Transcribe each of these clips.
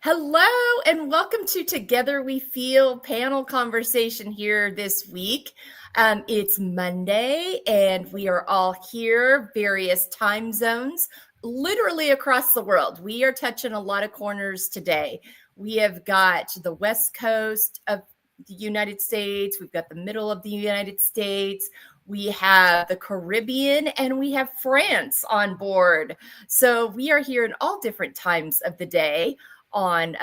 Hello and welcome to Together We Feel panel conversation here this week. It's Monday and we are all here, various time zones, literally across the world. We are touching a lot of corners today. We have got the West Coast of the United States. We've got the middle of the United States. We have the Caribbean and we have France on board. So we are here in all different times of the day on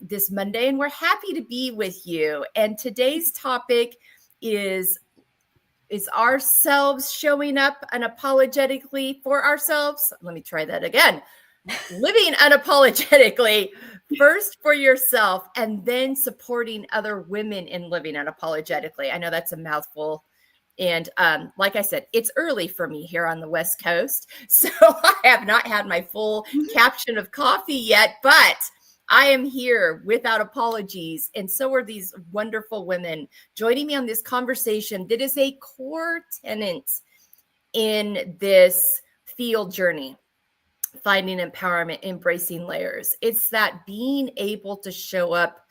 this Monday, and we're happy to be with you. And today's topic is ourselves showing up unapologetically for ourselves. Let me try that again. Living unapologetically, first for yourself, and then supporting other women in living unapologetically. I know that's a mouthful. And like I said, it's early for me here on the West Coast. So I have not had my full caption of coffee yet, but I am here without apologies. And so are these wonderful women joining me on this conversation that is a core tenet in this F.E.E.L journey, finding empowerment, embracing layers. It's that being able to show up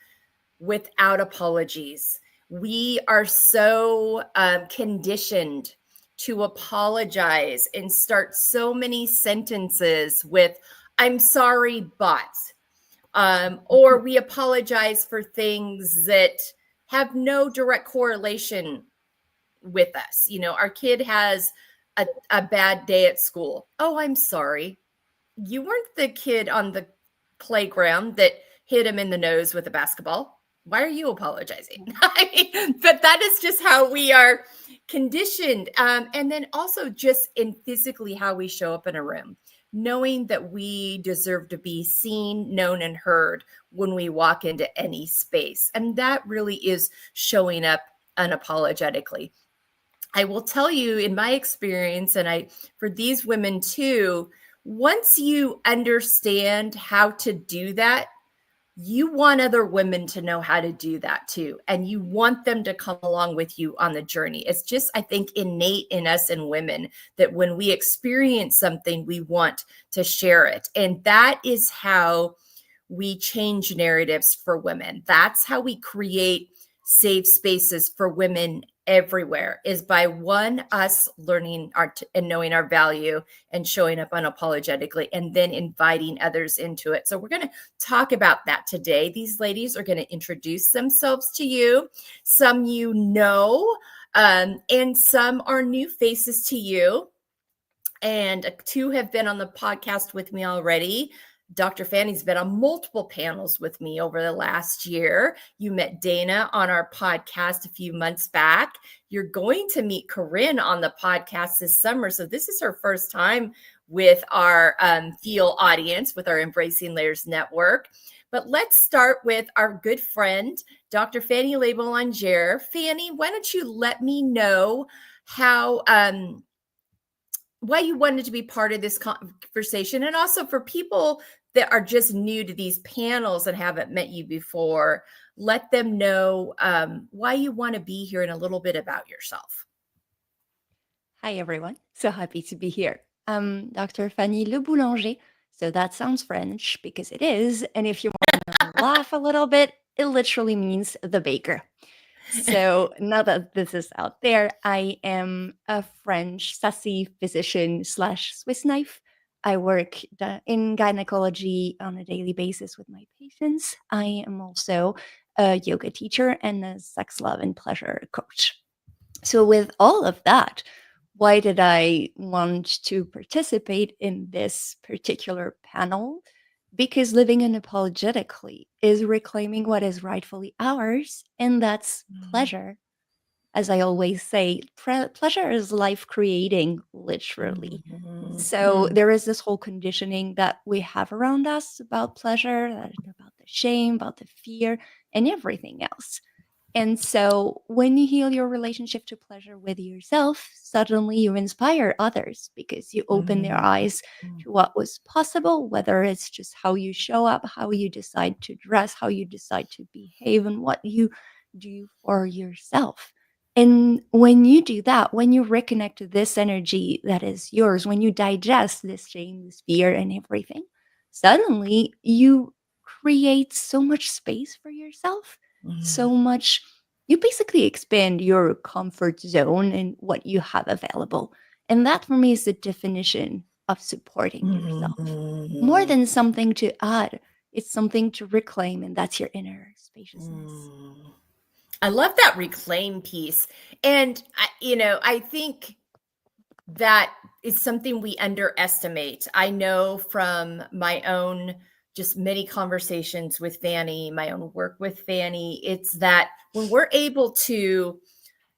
without apologies. We are so conditioned to apologize and start so many sentences with, I'm sorry, but. Or we apologize for things that have no direct correlation with us. You know, our kid has a bad day at school. Oh, I'm sorry. You weren't the kid on the playground that hit him in the nose with a basketball. Why are you apologizing? But that is just how we are conditioned. And then also just in physically how we show up in a room, knowing that we deserve to be seen, known, and heard when we walk into any space. And that really is showing up unapologetically. I will tell you in my experience, and for these women too, once you understand how to do that, you want other women to know how to do that too. And you want them to come along with you on the journey. It's just, I think, innate in us and women that when we experience something, we want to share it. And that is how we change narratives for women. That's how we create safe spaces for women everywhere, is by us learning and knowing our value and showing up unapologetically, and then inviting others into it. So we're going to talk about that today. These ladies are going to introduce themselves to you. Some you know, and some are new faces to you. And two have been on the podcast with me already. Dr. Fanny's been on multiple panels with me over the last year. You met Dana on our podcast a few months back. You're going to meet Corinne on the podcast this summer. So this is her first time with our F.E.E.L audience, with our Embracing Layers Network. But let's start with our good friend, Dr. Fanny Labelanger. Fanny, why don't you let me know how why you wanted to be part of this conversation, and also for people that are just new to these panels and haven't met you before, let them know why you want to be here and a little bit about yourself. Hi, everyone. So happy to be here. I'm Dr. Fanny Le Boulanger. So that sounds French because it is. And if you want to laugh a little bit, it literally means the baker. So now that this is out there, I am a French sassy physician / Swiss knife. I work in gynecology on a daily basis with my patients. I am also a yoga teacher and a sex, love, and pleasure coach. So with all of that, why did I want to participate in this particular panel? Because living unapologetically is reclaiming what is rightfully ours, and that's pleasure. As I always say, pleasure is life creating, literally. So there is this whole conditioning that we have around us about pleasure, about the shame, about the fear, and everything else. And so when you heal your relationship to pleasure with yourself, suddenly you inspire others because you open their eyes to what was possible, whether it's just how you show up, how you decide to dress, how you decide to behave, and what you do for yourself. And when you do that, when you reconnect to this energy that is yours, when you digest this shame, this fear, and everything, suddenly you create so much space for yourself, Mm, so much. You basically expand your comfort zone and what you have available. And that for me is the definition of supporting yourself. More mm, than something to add, it's something to reclaim, and that's your inner spaciousness. mm. I love that reclaim piece. And I think that is something we underestimate. I know from my own just many conversations with Fanny, my own work with Fanny, it's that when we're able to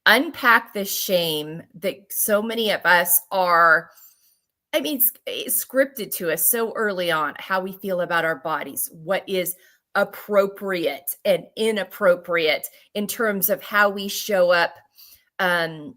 unpack the shame that so many of us are, I mean, it's scripted to us so early on, how we feel about our bodies, what is appropriate and inappropriate in terms of how we show up, um,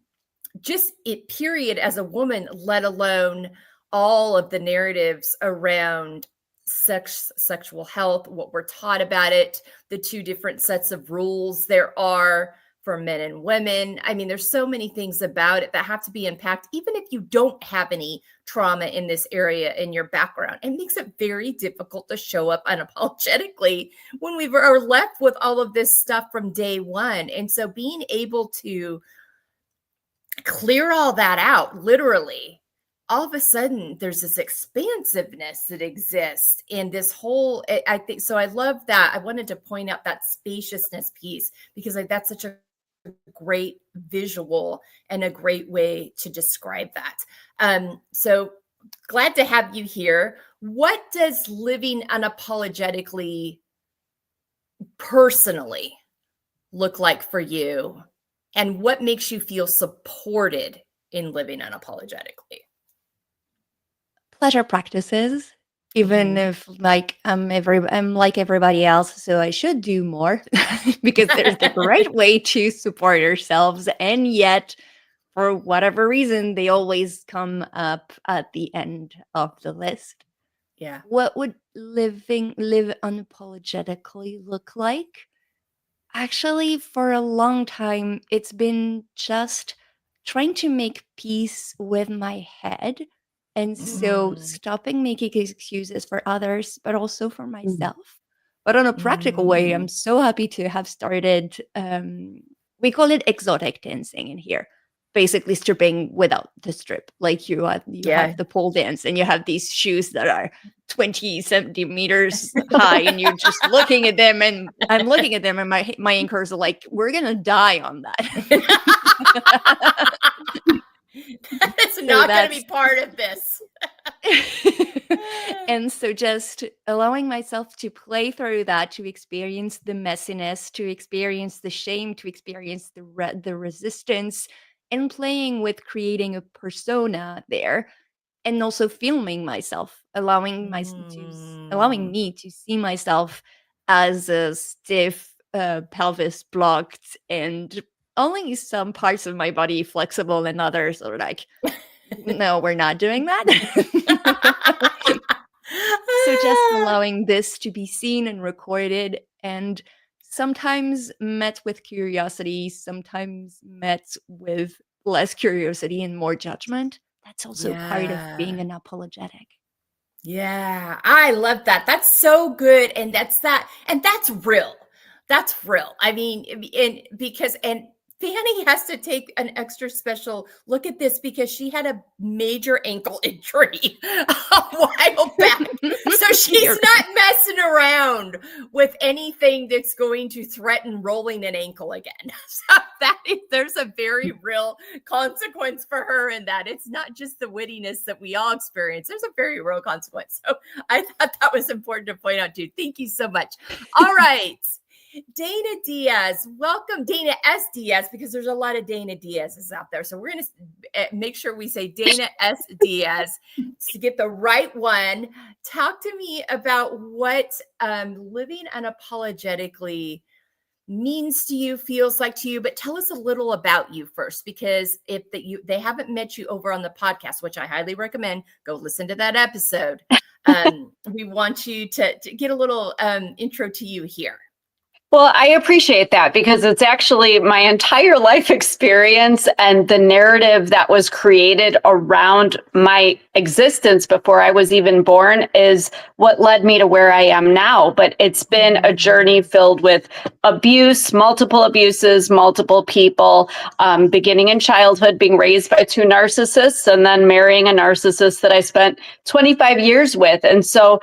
just it period as a woman, let alone all of the narratives around sexual health, what we're taught about it, the two different sets of rules there are for men and women. I mean, there's so many things about it that have to be unpacked, even if you don't have any trauma in this area in your background. It makes it very difficult to show up unapologetically when we are left with all of this stuff from day one. And so being able to clear all that out, literally, all of a sudden there's this expansiveness that exists in this whole, I think, so I love that. I wanted to point out that spaciousness piece because that's such a great visual and a great way to describe that. So glad to have you here. What does living unapologetically personally look like for you? And what makes you feel supported in living unapologetically? Pleasure practices, even Mhm. if I'm like everybody else, so I should do more because there's the great way to support ourselves, and yet for whatever reason they always come up at the end of the list. Yeah. What would live unapologetically look like? Actually, for a long time, it's been just trying to make peace with my head. And so Mm. stopping making excuses for others, but also for myself. But on a practical way, I'm Mm. so happy to have started, we call it exotic dancing in here. Basically, stripping without the strip. Like you have Yeah. the pole dance and you have these shoes that are 20 centimeters high, and you're just looking at them, and I'm looking at them, and my anchors are like, we're gonna die on that. It's So not going to be that's part of this. and so just allowing myself to play through that, to experience the messiness, to experience the shame, to experience the resistance, and playing with creating a persona there, and also filming myself, allowing Mm. me to see myself as a stiff, pelvis blocked, and only some parts of my body flexible and others are like, no, we're not doing that. So just allowing this to be seen and recorded, and sometimes met with curiosity, sometimes met with less curiosity and more judgment. That's also part of being Yeah. unapologetic. Yeah, I love that. That's so good. And that's real. That's real. I mean, and Fanny has to take an extra special look at this because she had a major ankle injury a while back. So she's You're not messing around with anything that's going to threaten rolling an ankle again. So there's a very real consequence for her in that. It's not just the wittiness that we all experience. There's a very real consequence. So I thought that was important to point out too. Thank you so much. All right. Dana Diaz, welcome. Dana S. Diaz, because there's a lot of Dana Diaz's out there. So we're going to make sure we say Dana S. Diaz to get the right one. Talk to me about what living unapologetically means to you, feels like to you, but tell us a little about you first, because if they haven't met you over on the podcast, which I highly recommend, go listen to that episode. We want you to get a little intro to you here. Well, I appreciate that because it's actually my entire life experience and the narrative that was created around my existence before I was even born is what led me to where I am now. But it's been a journey filled with abuse, multiple abuses, multiple people, beginning in childhood, being raised by two narcissists, and then marrying a narcissist that I spent 25 years with. And so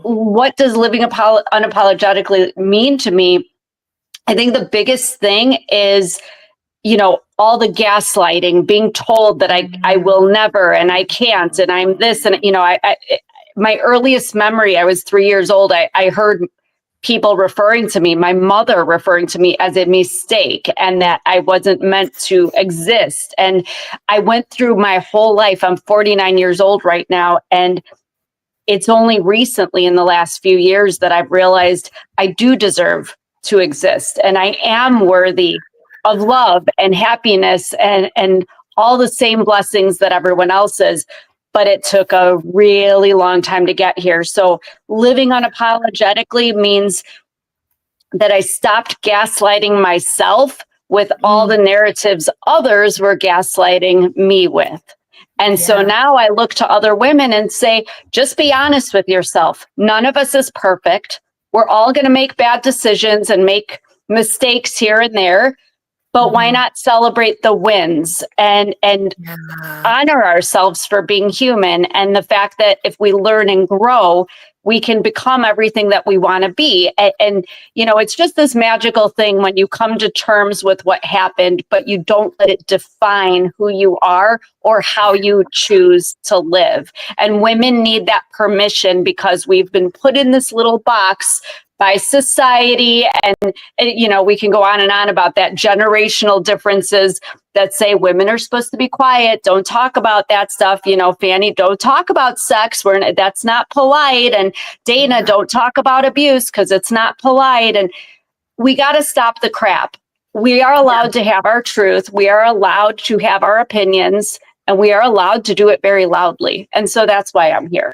what does living unapologetically mean to me? I think the biggest thing is, all the gaslighting, being told that I will never, and I can't, and I'm this, and, my earliest memory, I was 3 years old. I heard people referring to me, my mother referring to me as a mistake and that I wasn't meant to exist. And I went through my whole life. I'm 49 years old right now. And it's only recently in the last few years that I've realized I do deserve to exist and I am worthy of love and happiness and all the same blessings that everyone else is. But it took a really long time to get here. So living unapologetically means that I stopped gaslighting myself with all the narratives others were gaslighting me with. And so now I look to other women and say, just be honest with yourself. None of us is perfect. We're all going to make bad decisions and make mistakes here and there. But why not celebrate the wins and honor ourselves for being human and the fact that if we learn and grow, we can become everything that we want to be. And, it's just this magical thing when you come to terms with what happened, but you don't let it define who you are or how you choose to live. And women need that permission because we've been put in this little box by society. And, we can go on and on about that generational differences that say women are supposed to be quiet. Don't talk about that stuff. Fanny, don't talk about sex. That's not polite. And Dana, don't talk about abuse because it's not polite. And we got to stop the crap. We are allowed to have our truth. We are allowed to have our opinions and we are allowed to do it very loudly. And so that's why I'm here.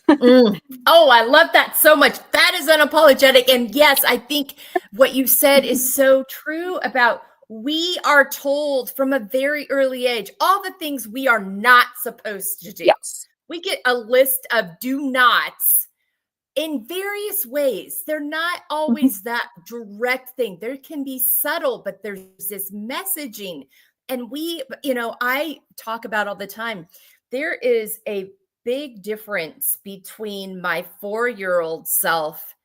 Oh, I love that so much. That is unapologetic. And yes, I think what you said is so true about we are told from a very early age all the things we are not supposed to do. Yes. We get a list of do nots in various ways. They're not always that direct thing. There can be subtle, but there's this messaging. And I talk about all the time, there is a big difference between my 4-year-old self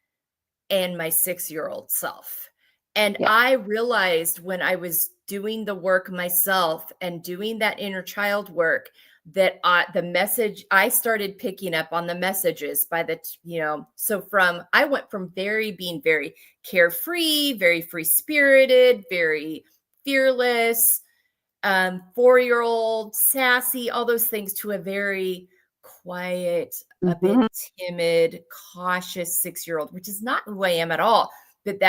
and my 6-year-old self. And I realized when I was doing the work myself and doing that inner child work that the message I started picking up on the messages by I went from being very carefree, very free spirited, very fearless, 4-year-old, sassy, all those things to a very quiet, a bit timid, cautious 6-year-old, which is not who I am at all. But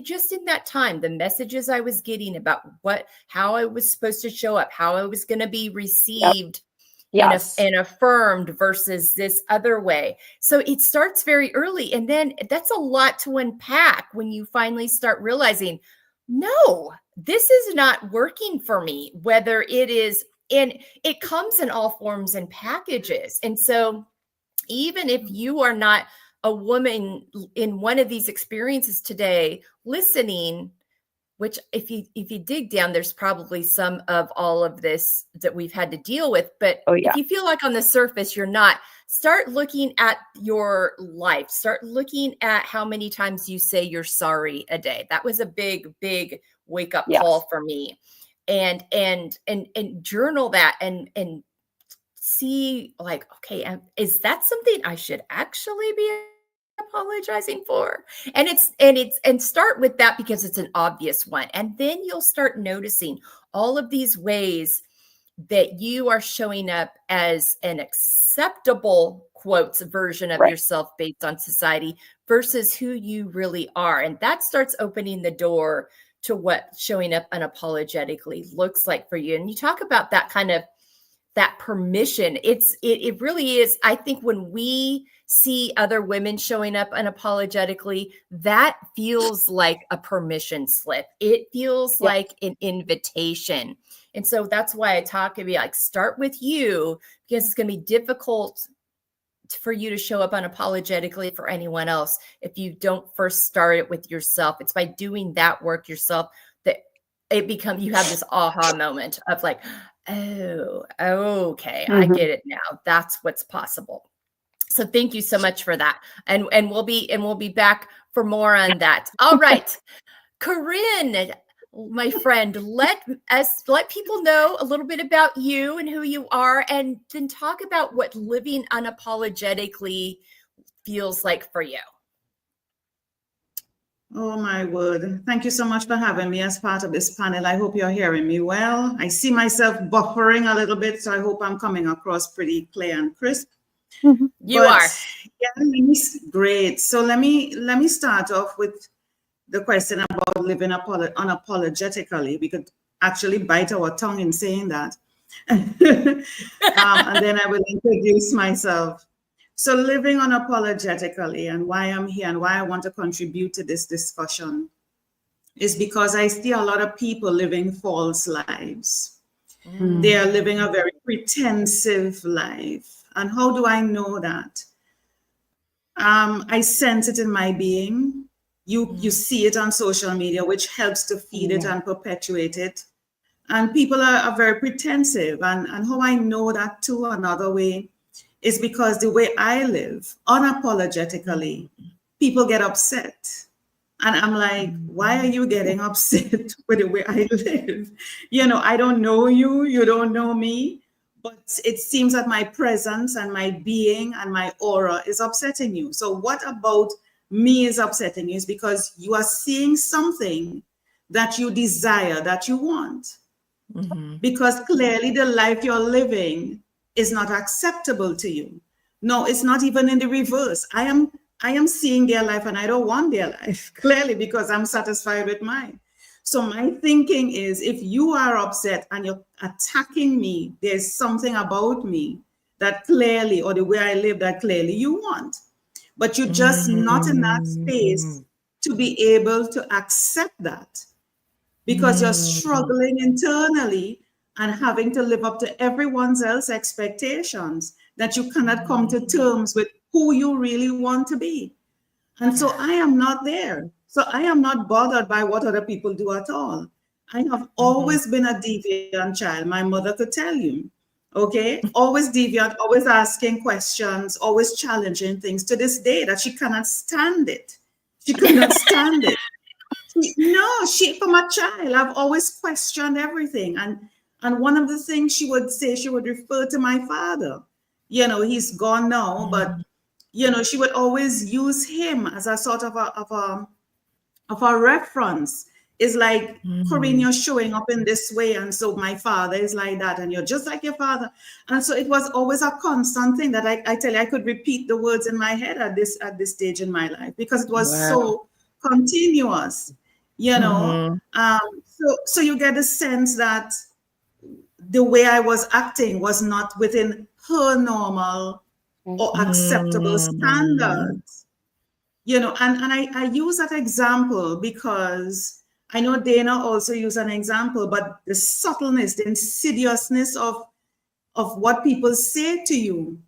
just in that time, the messages I was getting about how I was supposed to show up, how I was going to be received and affirmed versus this other way. So it starts very early. And then that's a lot to unpack when you finally start realizing, no, this is not working for me, whether it is, and it comes in all forms and packages. And so even if you are not a woman in one of these experiences today, listening, which if you dig down, there's probably some of all of this that we've had to deal with. But if you feel like on the surface, you're not, start looking at your life. Start looking at how many times you say you're sorry a day. That was a big, big wake up call for me. And journal that and see like, okay, is that something I should actually be apologizing for? And start with that because it's an obvious one. And then you'll start noticing all of these ways that you are showing up as an acceptable quotes version of yourself based on society versus who you really are. And that starts opening the door to what showing up unapologetically looks like for you. And you talk about that kind of that permission. It really is. I think when we see other women showing up unapologetically, that feels like a permission slip. It feels Yeah. like an invitation. And so that's why I talk to be like, start with you, because it's going to be difficult for you to show up unapologetically for anyone else if you don't first start it with yourself. It's by doing that work yourself that it becomes, you have this aha moment of like, oh, okay, I get it now. That's what's possible. So thank you so much for that. And we'll be back for more on that. All right. Corinne, my friend, let people know a little bit about you and who you are, and then talk about what living unapologetically feels like for you. Oh my word. Thank you so much for having me as part of this panel. I hope you're hearing me well. I see myself buffering a little bit, so I hope I'm coming across pretty clear and crisp. You are. Yeah, great. So let me start off with the question about living unapologetically. We could actually bite our tongue in saying that. And then I will introduce myself. So living unapologetically, and why I'm here and why I want to contribute to this discussion is because I see a lot of people living false lives. They are living a very pretensive life. And how do I know that? I sense it in my being. You see it on social media, which helps to feed it and perpetuate it. And people are very pretensive. And how I know that too, another way, is because the way I live, unapologetically, people get upset. And I'm like, why are you getting upset with the way I live? You know, I don't know you, you don't know me, but it seems that my presence and my being and my aura is upsetting you. So what about me is upsetting you? Is because you are seeing something that you desire, that you want. Because clearly the life you're living is not acceptable to you. No, it's not even in the reverse. I am seeing their life and I don't want their life, clearly, because I'm satisfied with mine. So my thinking is, if you are upset and you're attacking me, there's something about me that clearly, or the way I live that clearly you want. But you're just not in that space to be able to accept that, because you're struggling internally and having to live up to everyone else's expectations, that you cannot come to terms with who you really want to be. And so I am not there. So I am not bothered by what other people do at all. I have always been a deviant child. My mother could tell you, okay? Always deviant, always asking questions, always challenging things, to this day that she cannot stand it. She could not stand it. No, from a child, I've always questioned everything. And one of the things she would say, she would refer to my father. You know, he's gone now, but, you know, she would always use him as a sort of a reference. It's like, Corinne, you're showing up in this way, and so my father is like that, and you're just like your father. And so it was always a constant thing that I tell you, I could repeat the words in my head at this stage in my life, because it was so continuous. You know, so you get a sense that the way I was acting was not within her normal or acceptable standards. You know, and I use that example because I know Dana also used an example, but the subtleness, the insidiousness of what people say to you,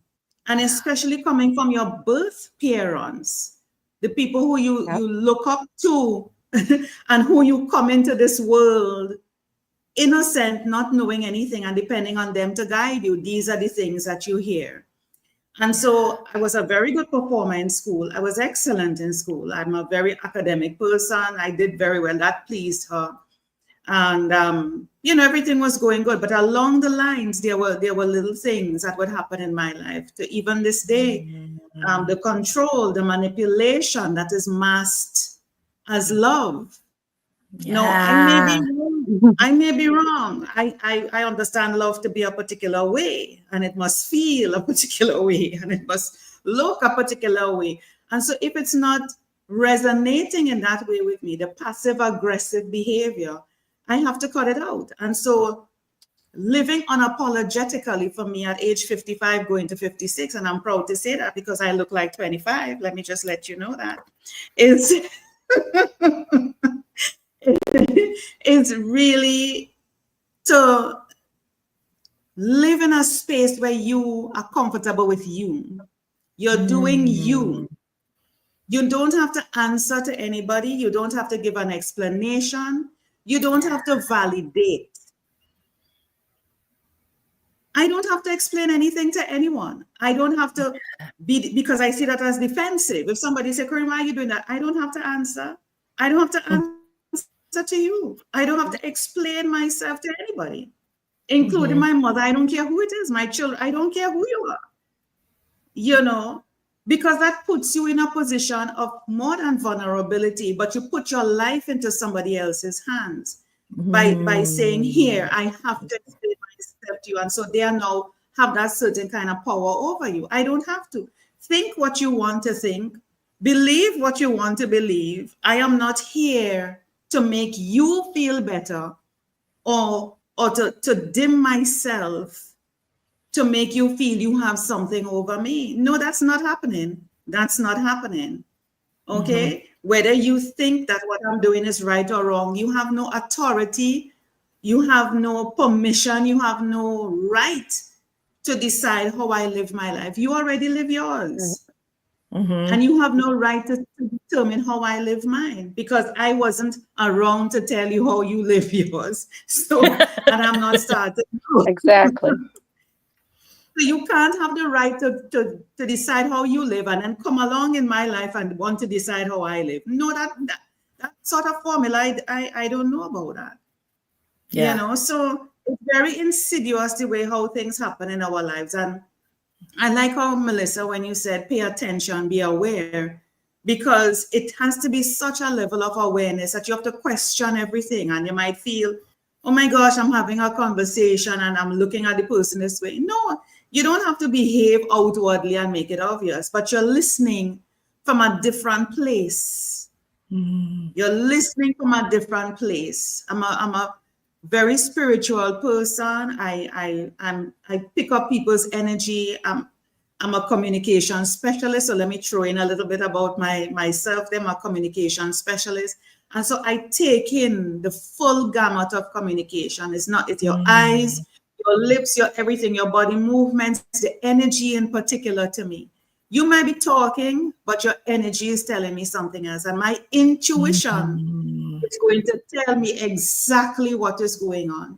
and especially coming from your birth parents, the people who you look up to, and who you come into this world innocent, not knowing anything, and depending on them to guide you. These are the things that you hear. And so I was a very good performer in school. I was excellent in school. I'm a very academic person. I did very well. That pleased her. And, you know, everything was going good. But along the lines, there were little things that would happen in my life. To even this day, the control, the manipulation that is masked as love. No, I may be wrong. I understand love to be a particular way, and it must feel a particular way, and it must look a particular way. And so if it's not resonating in that way with me, the passive aggressive behavior, I have to cut it out. And so living unapologetically for me at age 55, going to 56, and I'm proud to say that because I look like 25. Let me just let you know that. Is it's really to live in a space where you are comfortable with you. You're doing you. You don't have to answer to anybody. You don't have to give an explanation. You don't have to validate. I don't have to explain anything to anyone. I don't have to be, because I see that as defensive. If somebody says, Corinne, why are you doing that? I don't have to answer. I don't have to answer to you. I don't have to explain myself to anybody, including my mother. I don't care who it is, my children. I don't care who you are, you know, because that puts you in a position of more than vulnerability, but you put your life into somebody else's hands by saying, here, I have to explain myself to you. And so they are now have that certain kind of power over you. I don't have to. Think what you want to think. Believe what you want to believe. I am not here to make you feel better or to dim myself to make you feel you have something over me. No, that's not happening. That's not happening. Okay? Whether you think that what I'm doing is right or wrong, you have no authority, you have no permission, you have no right to decide how I live my life. You already live yours. And you have no right to determine how I live mine, because I wasn't around to tell you how you live yours. So, and I'm not starting. Exactly. So you can't have the right to decide how you live and then come along in my life and want to decide how I live. No, that sort of formula, I don't know about that. Yeah. You know, so it's very insidious the way how things happen in our lives. And I like how, Melissa, when you said pay attention, be aware, because it has to be such a level of awareness that you have to question everything. And you might feel, oh my gosh, I'm having a conversation and I'm looking at the person this way. No, you don't have to behave outwardly and make it obvious, but you're listening from a different place. You're listening from a different place. I'm a very spiritual person. I pick up people's energy. I'm a communication specialist. So let me throw in a little bit about myself. I'm a communication specialist. And so I take in the full gamut of communication. It's your eyes, your lips, your everything, your body movements, the energy in particular to me. You might be talking, but your energy is telling me something else. And my intuition is going to tell me exactly what is going on.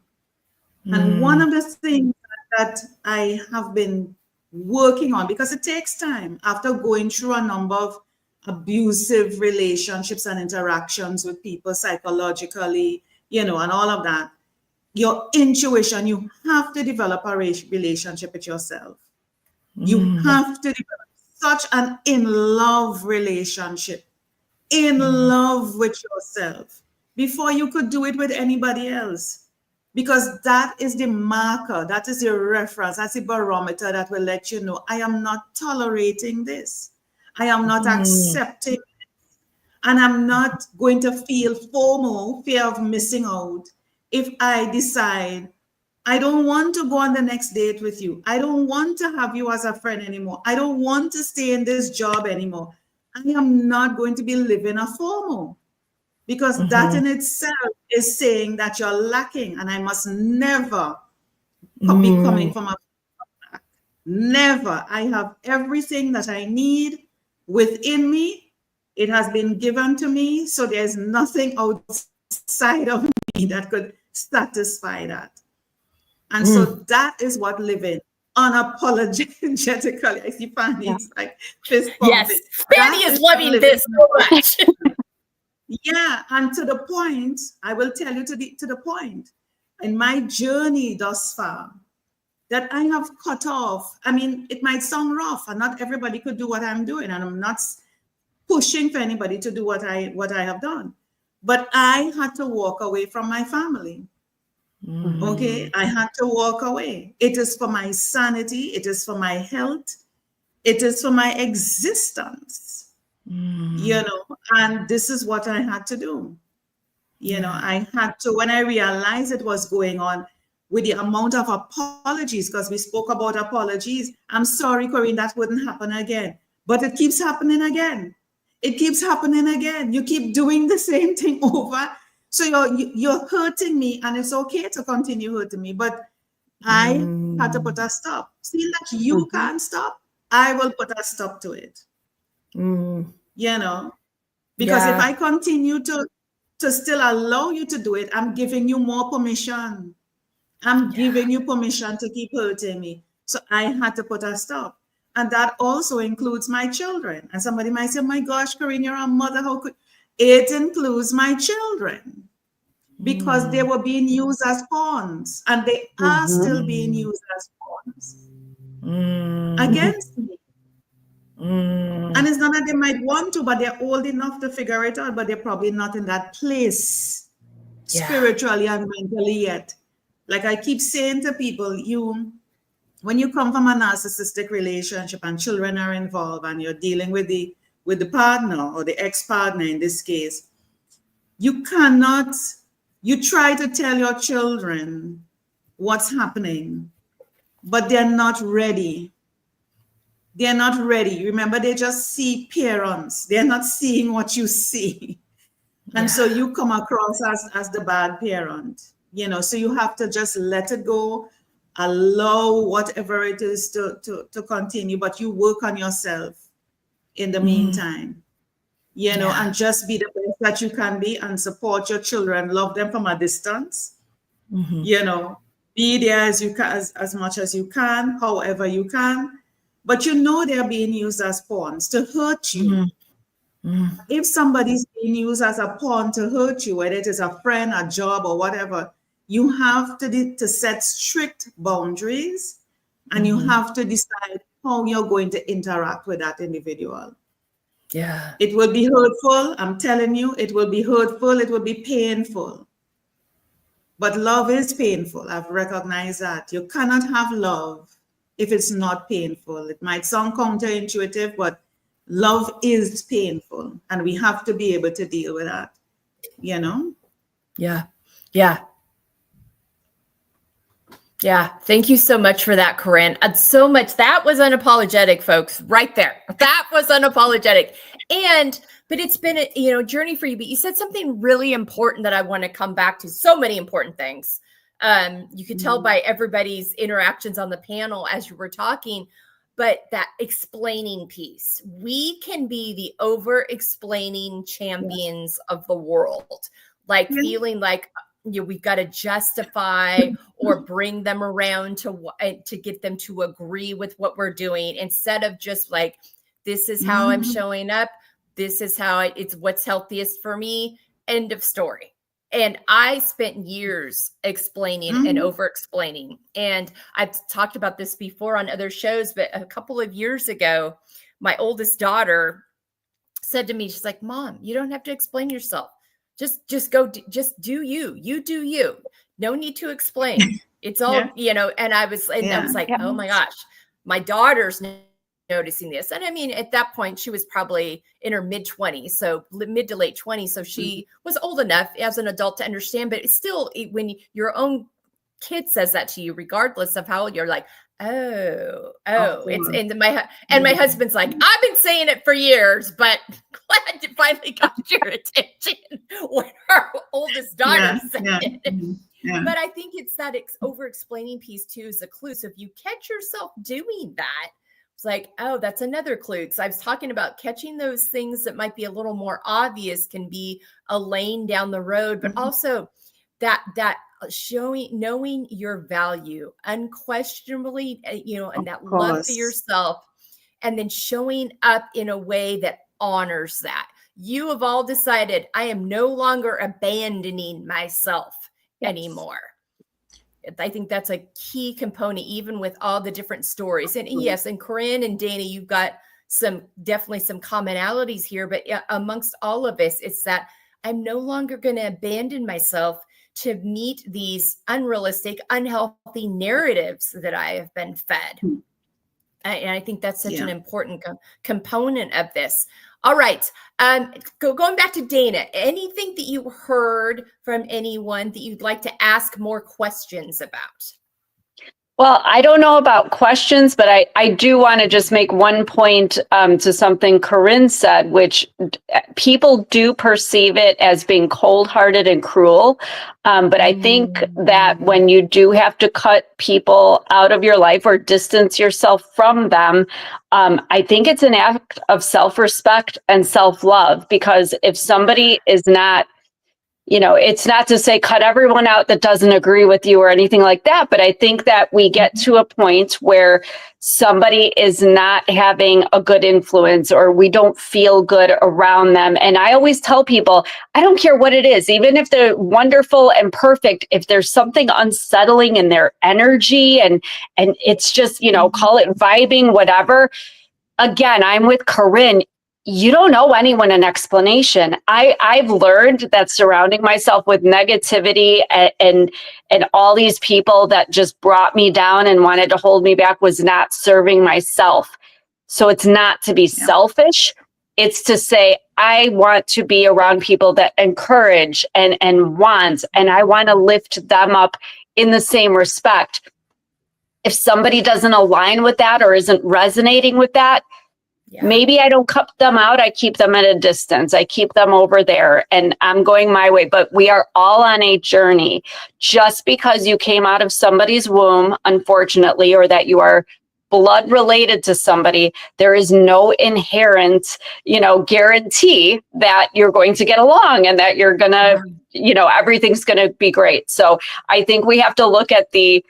And one of the things that I have been working on, because it takes time after going through a number of abusive relationships and interactions with people psychologically, you know, and all of that, your intuition, you have to develop a relationship with yourself. You have to develop such an in-love relationship, in love with yourself, before you could do it with anybody else. Because that is the marker, that is the reference, that's the barometer that will let you know, I am not tolerating this. I am not accepting it. And I'm not going to feel FOMO, fear of missing out, if I decide I don't want to go on the next date with you. I don't want to have you as a friend anymore. I don't want to stay in this job anymore. I am not going to be living a FOMO, because that in itself is saying that you're lacking, and I must never be coming from a back. Never. I have everything that I need within me. It has been given to me, so there's nothing outside of me that could satisfy that. And so that is what living unapologetically. I see Fanny's like fist pumping. Yes, Fanny is loving this so much. Yeah, and to the point, I will tell you to the point, in my journey thus far, that I have cut off. I mean, it might sound rough, and not everybody could do what I'm doing, and I'm not pushing for anybody to do what I have done. But I had to walk away from my family. Okay, I had to walk away. It is for my sanity. It is for my health. It is for my existence. You know, and this is what I had to do. You know, I had to, when I realized it was going on, with the amount of apologies, because we spoke about apologies. I'm sorry, Corinne, that wouldn't happen again. But it keeps happening again. It keeps happening again. You keep doing the same thing over. So you're hurting me, and it's okay to continue hurting me. But I had to put a stop. Seeing that you can't stop, I will put a stop to it. You know, because if I continue to still allow you to do it, I'm giving you more permission. I'm giving you permission to keep hurting me. So I had to put a stop. And that also includes my children. And somebody might say, my gosh, Corinne, you're a mother. How could it includes my children? Because they were being used as pawns, and they are still being used as pawns against me. And it's not that they might want to, but they're old enough to figure it out, but they're probably not in that place spiritually and mentally yet. Like I keep saying to people, when you come from a narcissistic relationship and children are involved and you're dealing with the partner or the ex-partner in this case, you try to tell your children what's happening, but they're not ready. They're not ready. Remember, they just see parents. They're not seeing what you see. And so you come across as the bad parent, you know, so you have to just let it go, allow whatever it is to continue, but you work on yourself in the meantime, you know, and just be the best that you can be and support your children, love them from a distance, you know, be there as you can, as much as you can, however you can, but you know they're being used as pawns to hurt you. If somebody's being used as a pawn to hurt you, whether it is a friend, a job, or whatever, you have to set strict boundaries, and you have to decide how you're going to interact with that individual. Yeah. It will be hurtful. I'm telling you, it will be hurtful. It will be painful. But love is painful. I've recognized that. You cannot have love if it's not painful. It might sound counterintuitive, but love is painful, and we have to be able to deal with that, you know? Yeah. Thank you so much for that, Corinne. So much. That was unapologetic, folks, right there. That was unapologetic. But it's been a journey for you. But you said something really important that I want to come back to. So many important things. You could tell by everybody's interactions on the panel as you were talking. But that explaining piece, we can be the over-explaining champions of the world, like feeling like we've got to justify or bring them around to get them to agree with what we're doing, instead of just like, this is how I'm showing up. This is how it's what's healthiest for me. End of story. And I spent years explaining and over-explaining. And I've talked about this before on other shows, but a couple of years ago, my oldest daughter said to me, she's like, Mom, you don't have to explain yourself. Just go, just do you. You do you. No need to explain. It's all, and I was like, oh my gosh, my daughter's noticing this. And I mean, at that point, she was probably in her mid-20s, so mid to late 20s. So she was old enough as an adult to understand, but it's still, when your own kid says that to you, regardless of how old, you're like, oh, it's, and my husband's like, I've been saying it for years, but glad you finally got your attention when our oldest daughter said it. But I think it's that over-explaining piece too is a clue. So if you catch yourself doing that, it's like, oh, that's another clue. Because I was talking about catching those things that might be a little more obvious can be a lane down the road, but also that knowing your value unquestionably, and that love for yourself, and then showing up in a way that honors that. You have all decided, I am no longer abandoning myself anymore. I think that's a key component, even with all the different stories. And yes, and Corinne and Dana, you've got definitely some commonalities here, but amongst all of us, it's that I'm no longer going to abandon myself to meet these unrealistic, unhealthy narratives that I have been fed. And I think that's such an important component of this. All right. Going back to Dana, anything that you heard from anyone that you'd like to ask more questions about? Well, I don't know about questions, but I do want to just make one point to something Corinne said, which people do perceive it as being cold-hearted and cruel. But I think that when you do have to cut people out of your life or distance yourself from them, I think it's an act of self-respect and self-love, because if somebody is not, it's not to say cut everyone out that doesn't agree with you or anything like that. But I think that we get to a point where somebody is not having a good influence, or we don't feel good around them. And I always tell people, I don't care what it is, even if they're wonderful and perfect, if there's something unsettling in their energy and it's just, call it vibing, whatever. Again, I'm with Corinne. You don't owe anyone an explanation. I've learned that surrounding myself with negativity and all these people that just brought me down and wanted to hold me back was not serving myself. So it's not to be selfish. It's to say, I want to be around people that encourage and want, and I want to lift them up in the same respect. If somebody doesn't align with that or isn't resonating with that, maybe I don't cut them out. I keep them at a distance. I keep them over there and I'm going my way. But we are all on a journey. Just because you came out of somebody's womb, unfortunately, or that you are blood related to somebody, there is no inherent, guarantee that you're going to get along and that you're going to, everything's going to be great. So I think we have to look at the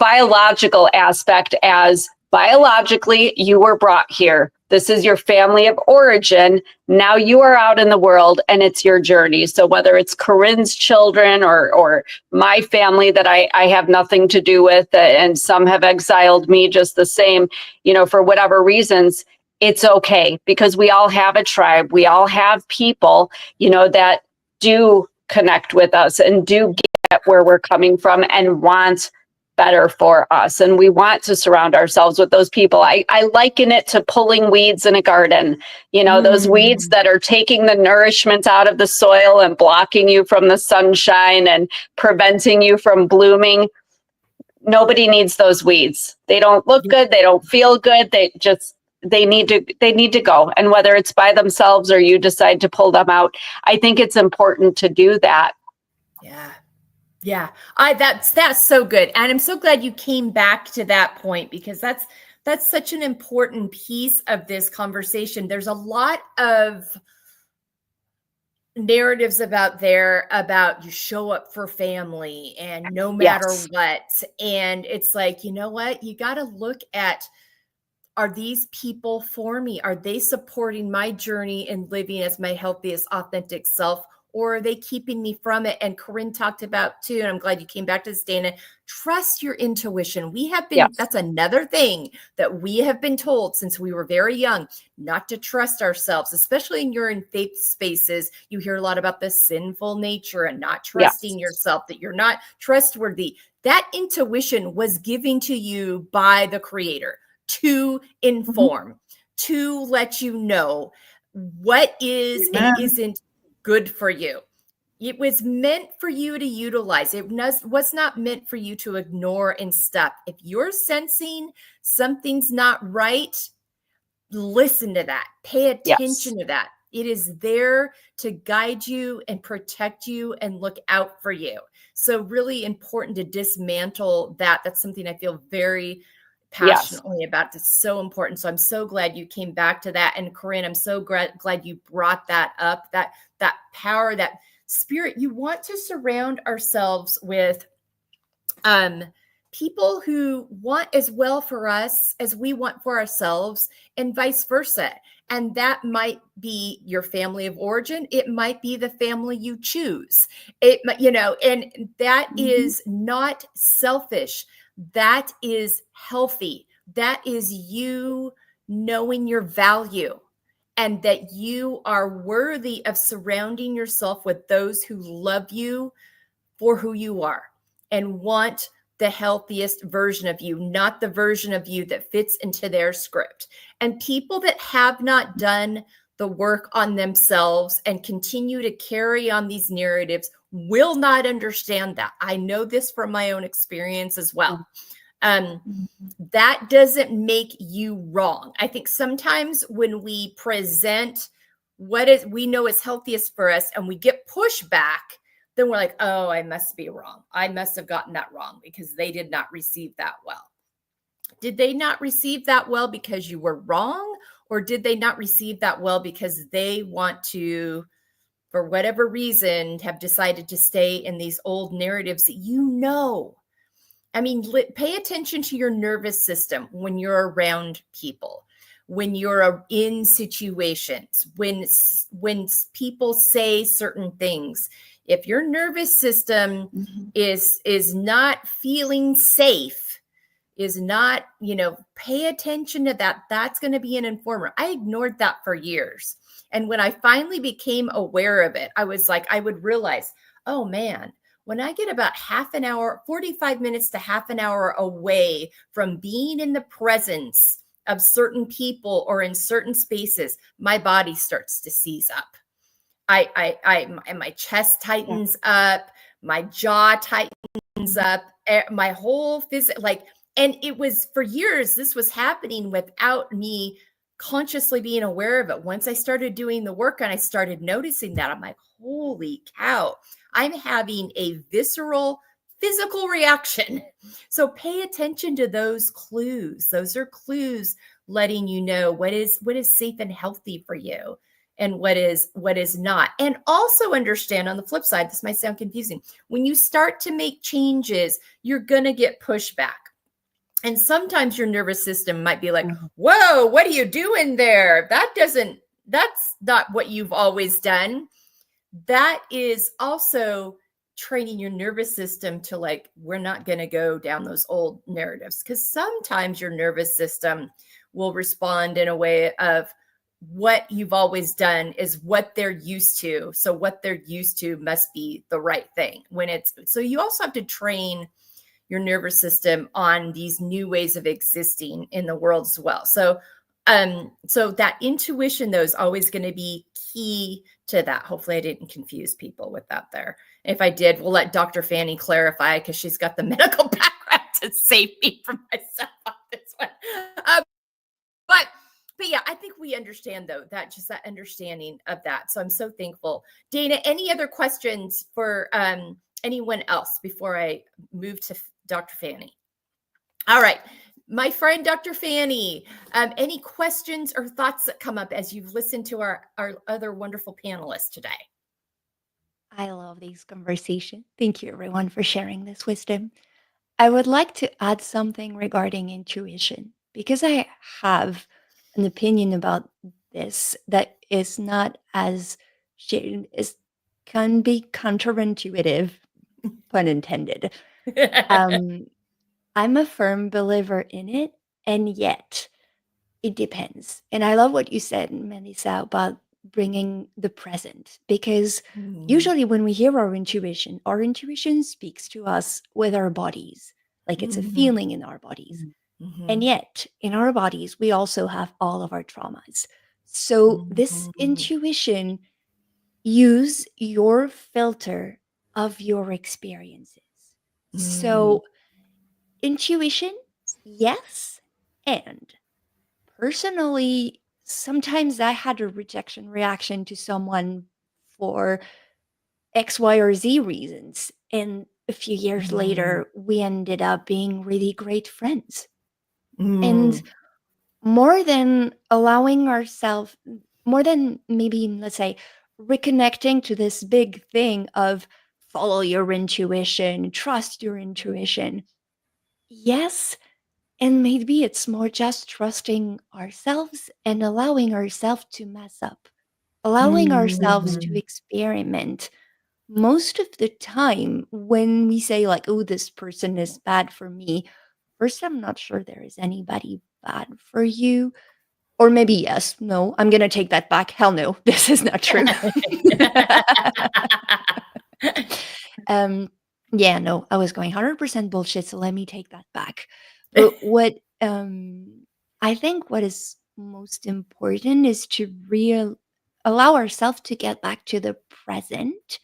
biological aspect as, biologically, you were brought here. This is your family of origin. Now you are out in the world and it's your journey. So whether it's Corinne's children or my family that I have nothing to do with, and some have exiled me just the same, for whatever reasons, it's okay, because we all have a tribe. We all have people, that do connect with us and do get where we're coming from and want better for us. And we want to surround ourselves with those people. I liken it to pulling weeds in a garden, those weeds that are taking the nourishment out of the soil and blocking you from the sunshine and preventing you from blooming. Nobody needs those weeds. They don't look good. They don't feel good. They need to go. And whether it's by themselves or you decide to pull them out, I think it's important to do that. Yeah, that's so good. And I'm so glad you came back to that point, because that's such an important piece of this conversation. There's a lot of narratives about you show up for family and no matter what. And it's like, you know what? You got to look at, are these people for me? Are they supporting my journey and living as my healthiest, authentic self? Or are they keeping me from it? And Corinne talked about too, and I'm glad you came back to this, Dana, trust your intuition. We have been, that's another thing that we have been told since we were very young, not to trust ourselves, especially when you're in faith spaces. You hear a lot about the sinful nature and not trusting yourself, that you're not trustworthy. That intuition was given to you by the Creator to inform, to let you know what is and isn't good for you. It was meant for you to utilize. It was not meant for you to ignore and stuff. If you're sensing something's not right, listen to that. Pay attention to that. It is there to guide you and protect you and look out for you. So really important to dismantle that. That's something I feel very passionately about. It's so important. So I'm so glad you came back to that. And Corinne, I'm so glad you brought that up, that power, that spirit. You want to surround ourselves with people who want as well for us as we want for ourselves, and vice versa. And that might be your family of origin. It might be the family you choose. It, and that is not selfish. That is healthy. That is you knowing your value and that you are worthy of surrounding yourself with those who love you for who you are and want the healthiest version of you, not the version of you that fits into their script. And people that have not done the work on themselves and continue to carry on these narratives will not understand that. I know this from my own experience as well. That doesn't make you wrong. I think sometimes when we present what is we know is healthiest for us and we get pushback, then we're like, oh, I must be wrong. I must have gotten that wrong because they did not receive that well. Did they not receive that well because you were wrong? Or did they not receive that well because they want to, for whatever reason, have decided to stay in these old narratives that you know? I mean, pay attention to your nervous system when you're around people, when you're in situations, when people say certain things. If your nervous system is not feeling safe, is not, pay attention to that. That's going to be an informer. I ignored that for years. And when I finally became aware of it, I was like, I would realize, oh man, when I get about half an hour, 45 minutes to half an hour away from being in the presence of certain people or in certain spaces, my body starts to seize up. My chest tightens up, my jaw tightens up, my whole and it was for years, this was happening without me consciously being aware of it. Once I started doing the work and I started noticing that, I'm like, holy cow, I'm having a visceral physical reaction. So pay attention to those clues. Those are clues letting you know what is safe and healthy for you and what is not. And also understand on the flip side, this might sound confusing. When you start to make changes, you're going to get pushback. And sometimes your nervous system might be like, whoa, what are you doing there? That's not what you've always done. That is also training your nervous system to like, we're not going to go down those old narratives. Because sometimes your nervous system will respond in a way of what you've always done is what they're used to. So what they're used to must be the right thing. So you also have to train your nervous system on these new ways of existing in the world as well. So that intuition, though, is always going to be key to that. Hopefully I didn't confuse people with that there. If I did, we'll let Dr. Fanny clarify because she's got the medical background to save me from myself on this one. But yeah, I think we understand, though, that understanding of that. So I'm so thankful. Dana, any other questions for anyone else before I move to Dr. Fanny? All right. My friend, Dr. Fanny, any questions or thoughts that come up as you've listened to our other wonderful panelists today? I love these conversations. Thank you, everyone, for sharing this wisdom. I would like to add something regarding intuition because I have an opinion about this that is not as can be counterintuitive, pun intended. I'm a firm believer in it, and yet it depends. And I love what you said, Melissa, about bringing the present, because usually when we hear our intuition speaks to us with our bodies, like it's a feeling in our bodies. And yet in our bodies, we also have all of our traumas. So this intuition, use your filter of your experiences. So intuition, yes. And personally, sometimes I had a rejection reaction to someone for X, Y, or Z reasons. And a few years later, we ended up being really great friends. And more than maybe, let's say, reconnecting to this big thing of follow your intuition, trust your intuition. Yes. And maybe it's more just trusting ourselves and allowing ourselves to mess up, allowing ourselves to experiment. Most of the time, when we say, like, oh, this person is bad for me, first, I'm not sure there is anybody bad for you. Or maybe yes. No, I'm going to take that back. Hell no, this is not true. Yeah, no, I was going 100% bullshit, so let me take that back. But what I think what is most important is to allow ourselves to get back to the present,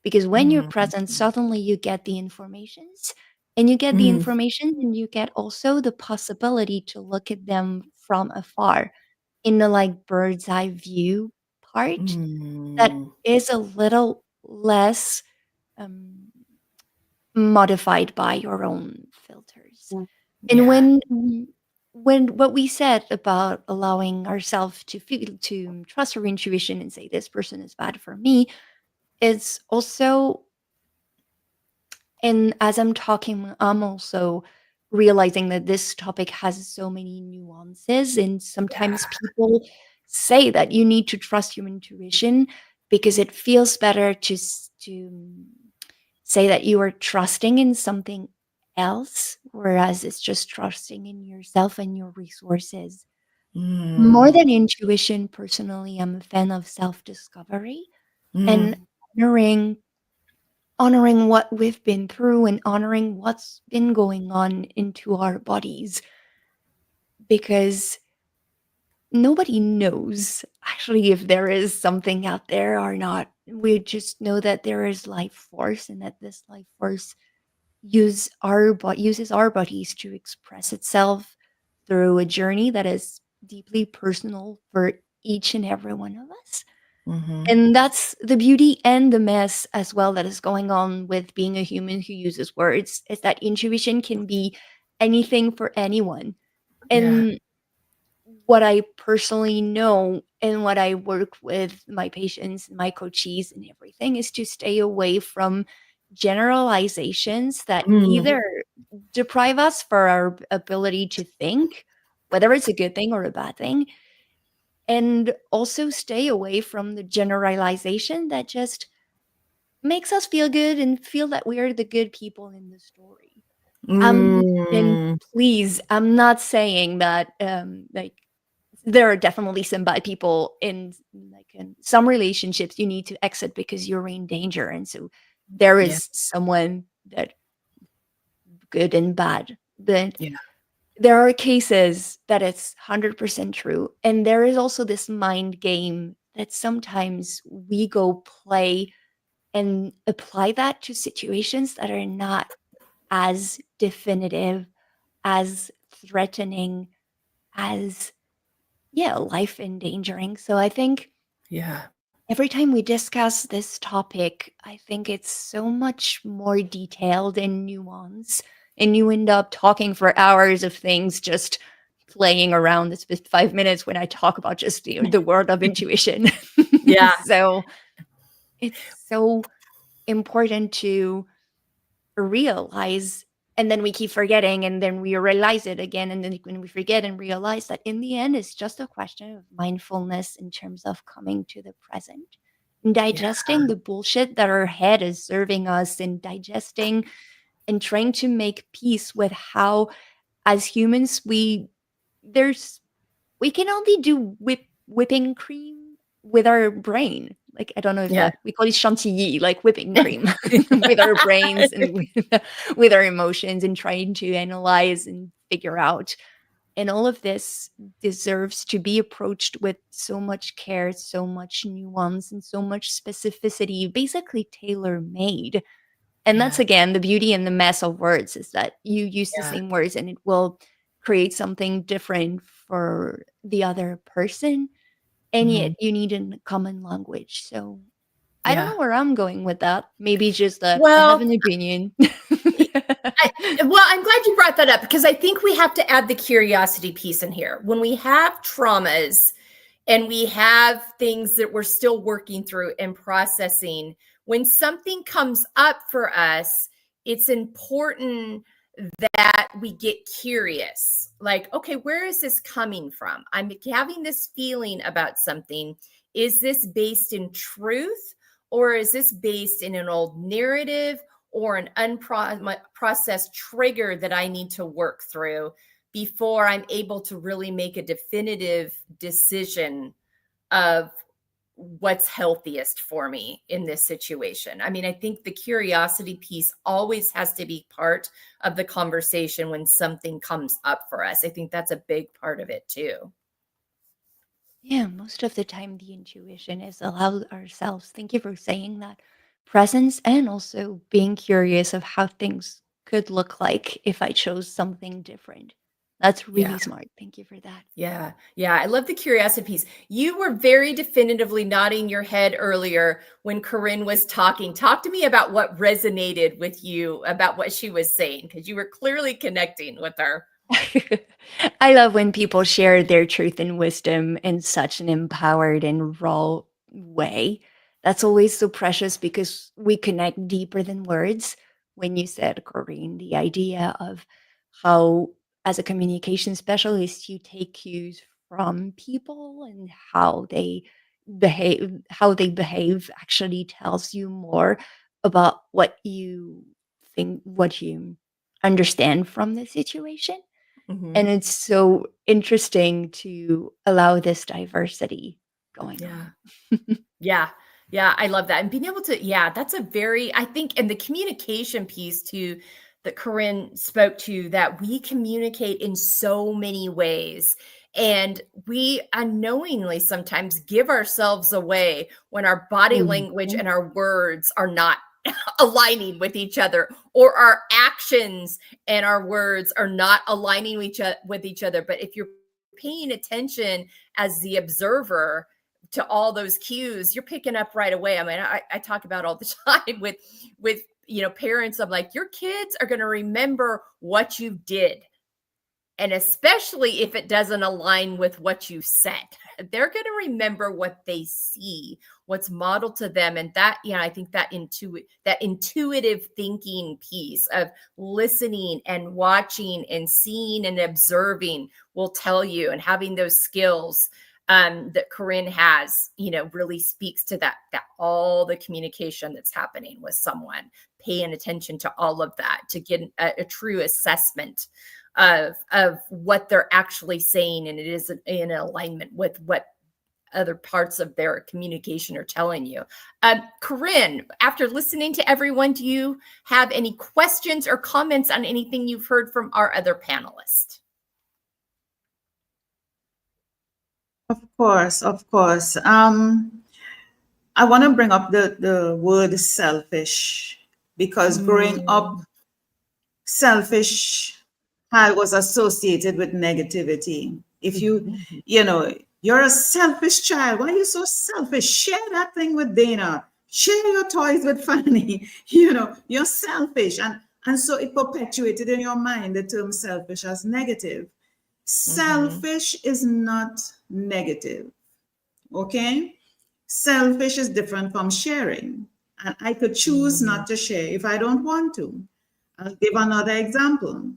because when you're present, Mm, suddenly you get the informations, and you get the mm, information and you get also the possibility to look at them from afar in the like bird's eye view part that mm. is a little less um modified by your own filters. And Yeah. when what we said about allowing ourselves to feel to trust our intuition and say this person is bad for me, is also, and as I'm talking, I'm also realizing that this topic has so many nuances, and sometimes Yeah. people say that you need to trust your intuition because it feels better to say that you are trusting in something else, whereas it's just trusting in yourself and your resources. More Mm, than intuition, personally, I'm a fan of self-discovery and mm, honoring honoring what we've been through and honoring what's been going on into our bodies, because nobody knows actually if there is something out there or not. We just know that there is life force and that this life force uses our bodies to express itself through a journey that is deeply personal for each and every one of us. mhm. And that's the beauty and the mess as well that is going on with being a human who uses words, is that intuition can be anything for anyone. Yeah. And what I personally know and what I work with my patients, my coachees, and everything is to stay away from generalizations that Mm, either deprive us for our ability to think, whether it's a good thing or a bad thing, and also stay away from the generalization that just makes us feel good and feel that we are the good people in the story. And mm. please, I'm not saying that like there are definitely some bad people in some relationships you need to exit because you're in danger, and so there Yeah. is someone that good and bad. But Yeah. there are cases that it's 100% true, and there is also this mind game that sometimes we go play and apply that to situations that are not as definitive, as threatening, as yeah, life endangering. So I think Yeah. every time we discuss this topic, I think it's so much more detailed and nuanced, and you end up talking for hours of things just playing around. It's just 5 minutes when I talk about just the word of intuition. Yeah. So it's so important to realize, and then we keep forgetting, and then we realize it again, and then when we forget and realize that in the end it's just a question of mindfulness in terms of coming to the present and Yeah. digesting the bullshit that our head is serving us, and digesting and trying to make peace with how as humans there's we can only do whipping cream with our brain. Like, I don't know if Yeah. that we call it chantilly, like whipping cream with our brains and with our emotions, and trying to analyze and figure out. And all of this deserves to be approached with so much care, so much nuance, and so much specificity, basically tailor made. And that's Yeah. again the beauty and the mess of words, is that you use the Yeah. same words and it will create something different for the other person. And yet Mhm. you need a common language. So I don't Yeah. know where I'm going with that. Maybe just that I have Well, an opinion. I, well, I'm glad you brought that up because I think we have to add the curiosity piece in here. When we have traumas and we have things that we're still working through and processing, when something comes up for us, it's important that we get curious. Like, okay, where is this coming from? I'm having this feeling about something. Is this based in truth, or is this based in an old narrative or an unprocessed trigger that I need to work through before I'm able to really make a definitive decision of what's healthiest for me in this situation. I mean, I think the curiosity piece always has to be part of the conversation when something comes up for us. I think that's a big part of it too. Yeah, most of the time the intuition is allow ourselves. Thank you for saying that. Presence and also being curious of how things could look like if I chose something different. That's Yeah. really smart. Thank you for that. Yeah. Yeah. I love the curiosity piece. You were very definitively nodding your head earlier when Corinne was talking. Talk to me about what resonated with you about what she was saying, because you were clearly connecting with her. I love when people share their truth and wisdom in such an empowered and raw way. That's always so precious because we connect deeper than words. When you said, Corinne, the idea of how, as a communication specialist, you take cues from people and how they behave actually tells you more about what you think, what you understand from the situation. Mhm. And it's so interesting to allow this diversity going Yeah. on. Yeah. Yeah. I love that. And being able to, yeah, that's a very, I think, and the communication piece too, that Corinne spoke to, that we communicate in so many ways. And we unknowingly sometimes give ourselves away when our body language Mhm. and our words are not aligning with each other, or our actions and our words are not aligning with each other. But if you're paying attention as the observer to all those cues, you're picking up right away. I mean, I talk about all the time with parents. I'm like, your kids are going to remember what you did, and especially if it doesn't align with what you said, they're going to remember what they see, what's modeled to them. And that, I think that intuitive thinking piece of listening and watching and seeing and observing will tell you, and having those skills that Corinne has, really speaks to that all the communication that's happening with someone, paying attention to all of that to get a true assessment of what they're actually saying, and it is in alignment with what other parts of their communication are telling you. Corinne, after listening to everyone, do you have any questions or comments on anything you've heard from our other panelists? Of course, of course. I want to bring up the word selfish, because growing up, selfish was associated with negativity. If you're a selfish child, why are you so selfish? Share that thing with Dana. Share your toys with Fanny. You're selfish. And so it perpetuated in your mind the term selfish as negative. Selfish is not negative. Okay? Selfish is different from sharing. And I could choose not to share if I don't want to. I'll give another example.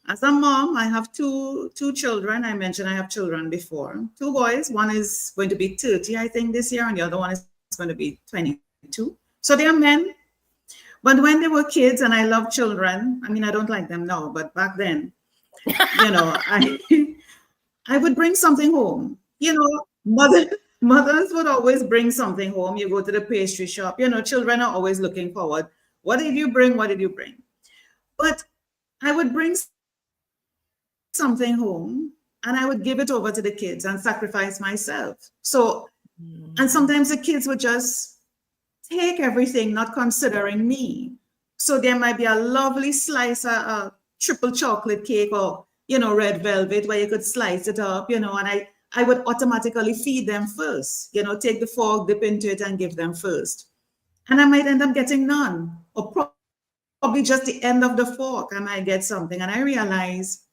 As a mom, I have two children. I mentioned I have children before. Two boys. One is going to be 30, I think, this year, and the other one is going to be 22. So they are men. But when they were kids, and I love children, I mean, I don't like them now, but back then, I would bring something home. Mothers would always bring something home. You go to the pastry shop, children are always looking forward. What did you bring? What did you bring? But I would bring something home and I would give it over to the kids and sacrifice myself. So, and sometimes the kids would just take everything, not considering me. So there might be a lovely slice of triple chocolate cake, or, red velvet, where you could slice it up, and I would automatically feed them first, take the fork, dip into it and give them first. And I might end up getting none, or probably just the end of the fork. I might get something. And I realize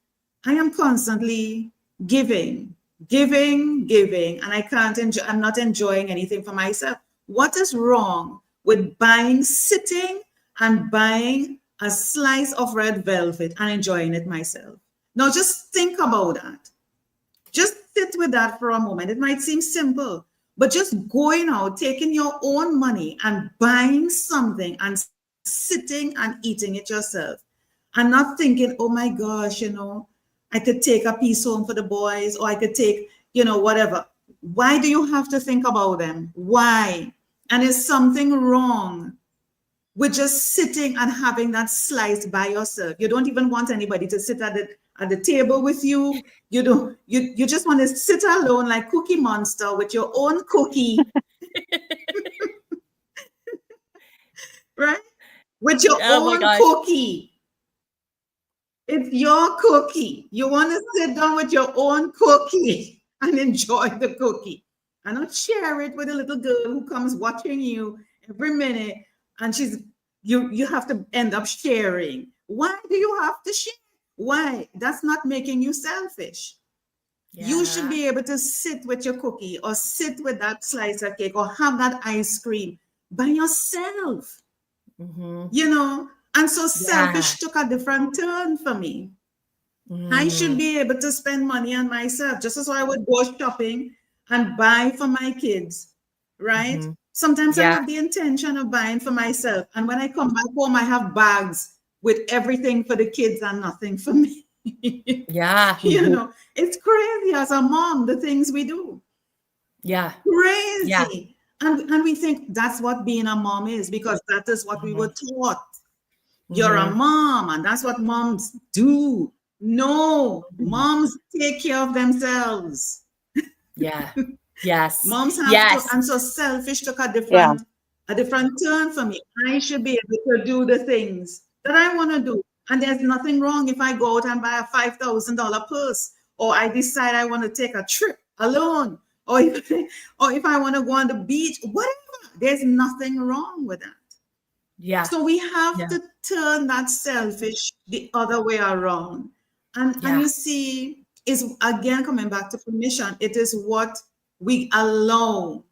I am constantly giving, and I can't enjoy, I'm not enjoying anything for myself. What is wrong with sitting and buying a slice of red velvet and enjoying it myself? Now, just think about that. Just sit with that for a moment. It might seem simple, but just going out, taking your own money and buying something and sitting and eating it yourself, and not thinking, oh my gosh, I could take a piece home for the boys, or I could take, whatever. Why do you have to think about them? Why? And is something wrong with just sitting and having that slice by yourself? You don't even want anybody to sit at the table with you. You just want to sit alone like Cookie Monster with your own cookie. Right? With your own cookie. It's your cookie. You want to sit down with your own cookie and enjoy the cookie. And not share it with a little girl who comes watching you every minute, and you have to end up sharing. Why do you have to share? Why? That's not making you selfish. Yeah. You should be able to sit with your cookie or sit with that slice of cake or have that ice cream by yourself. Mm-hmm. You know, and so selfish took a different turn for me. I should be able to spend money on myself, just as I would go shopping and buy for my kids, right? Sometimes I have the intention of buying for myself. And when I come back home, I have bags with everything for the kids and nothing for me. You know, it's crazy as a mom, the things we do. Crazy. And we think that's what being a mom is, because that is what we were taught. You're a mom, and that's what moms do. No, moms take care of themselves. Moms have to, and so selfish took a different turn for me. I should be able to do the things that I want to do. And there's nothing wrong if I go out and buy a $5,000 purse, or I decide I want to take a trip alone, or if I want to go on the beach, whatever. There's nothing wrong with that. So we have to turn that selfish the other way around. And you see, is again coming back to permission. It is what we allow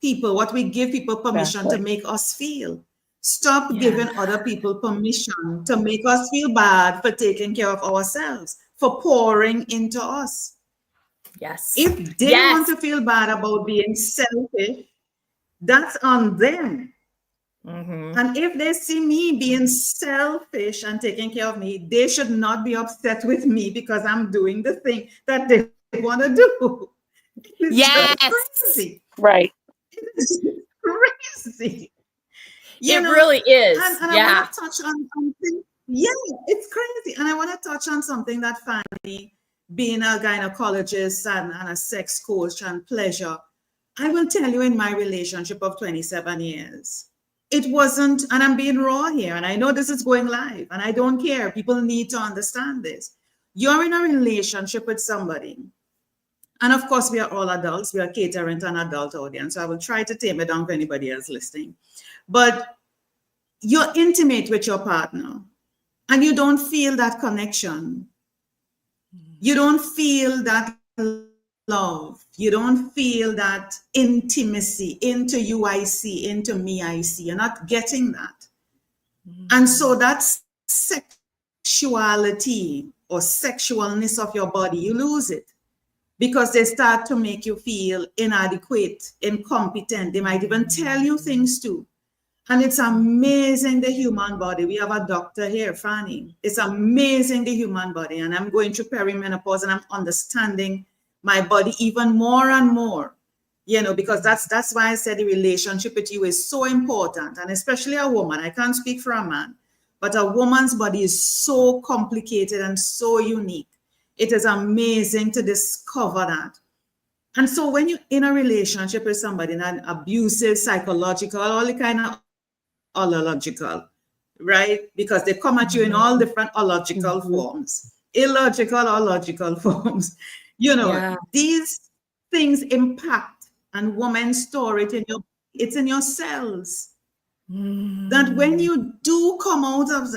people, what we give people permission to make us feel. Stop giving other people permission to make us feel bad for taking care of ourselves, for pouring into us. If they want to feel bad about being selfish, that's on them. And if they see me being selfish and taking care of me, they should not be upset with me because I'm doing the thing that they want to do. It's crazy. Right. It's crazy. It really is. And I want to touch on something. Yeah, it's crazy. And I want to touch on something that Fanny, being a gynecologist and a sex coach and pleasure, I will tell you, in my relationship of 27 years, it wasn't, and I'm being raw here, and I know this is going live, and I don't care. People need to understand this. You're in a relationship with somebody, and of course, we are all adults. We are catering to an adult audience, so I will try to tame it down for anybody else listening. But you're intimate with your partner, and you don't feel that connection. You don't feel that love. You don't feel that intimacy, into you I see, into me I see. You're not getting that. And so that sexuality or sexualness of your body, you lose it, because they start to make you feel inadequate, incompetent. They might even tell you things too. And it's amazing, the human body. We have a doctor here, Fanny. It's amazing, the human body. And I'm going through perimenopause, and I'm understanding my body even more and more, you know, because that's why I said the relationship with you is so important. And especially a woman. I can't speak for a man, but a woman's body is so complicated and so unique. It is amazing to discover that. And so when you're in a relationship with somebody, in an abusive, psychological, all the kind of illogical, right? Because they come at you in all different illogical forms, illogical or logical forms. You know, these things impact, and women store it it's in your cells. That when you do come out of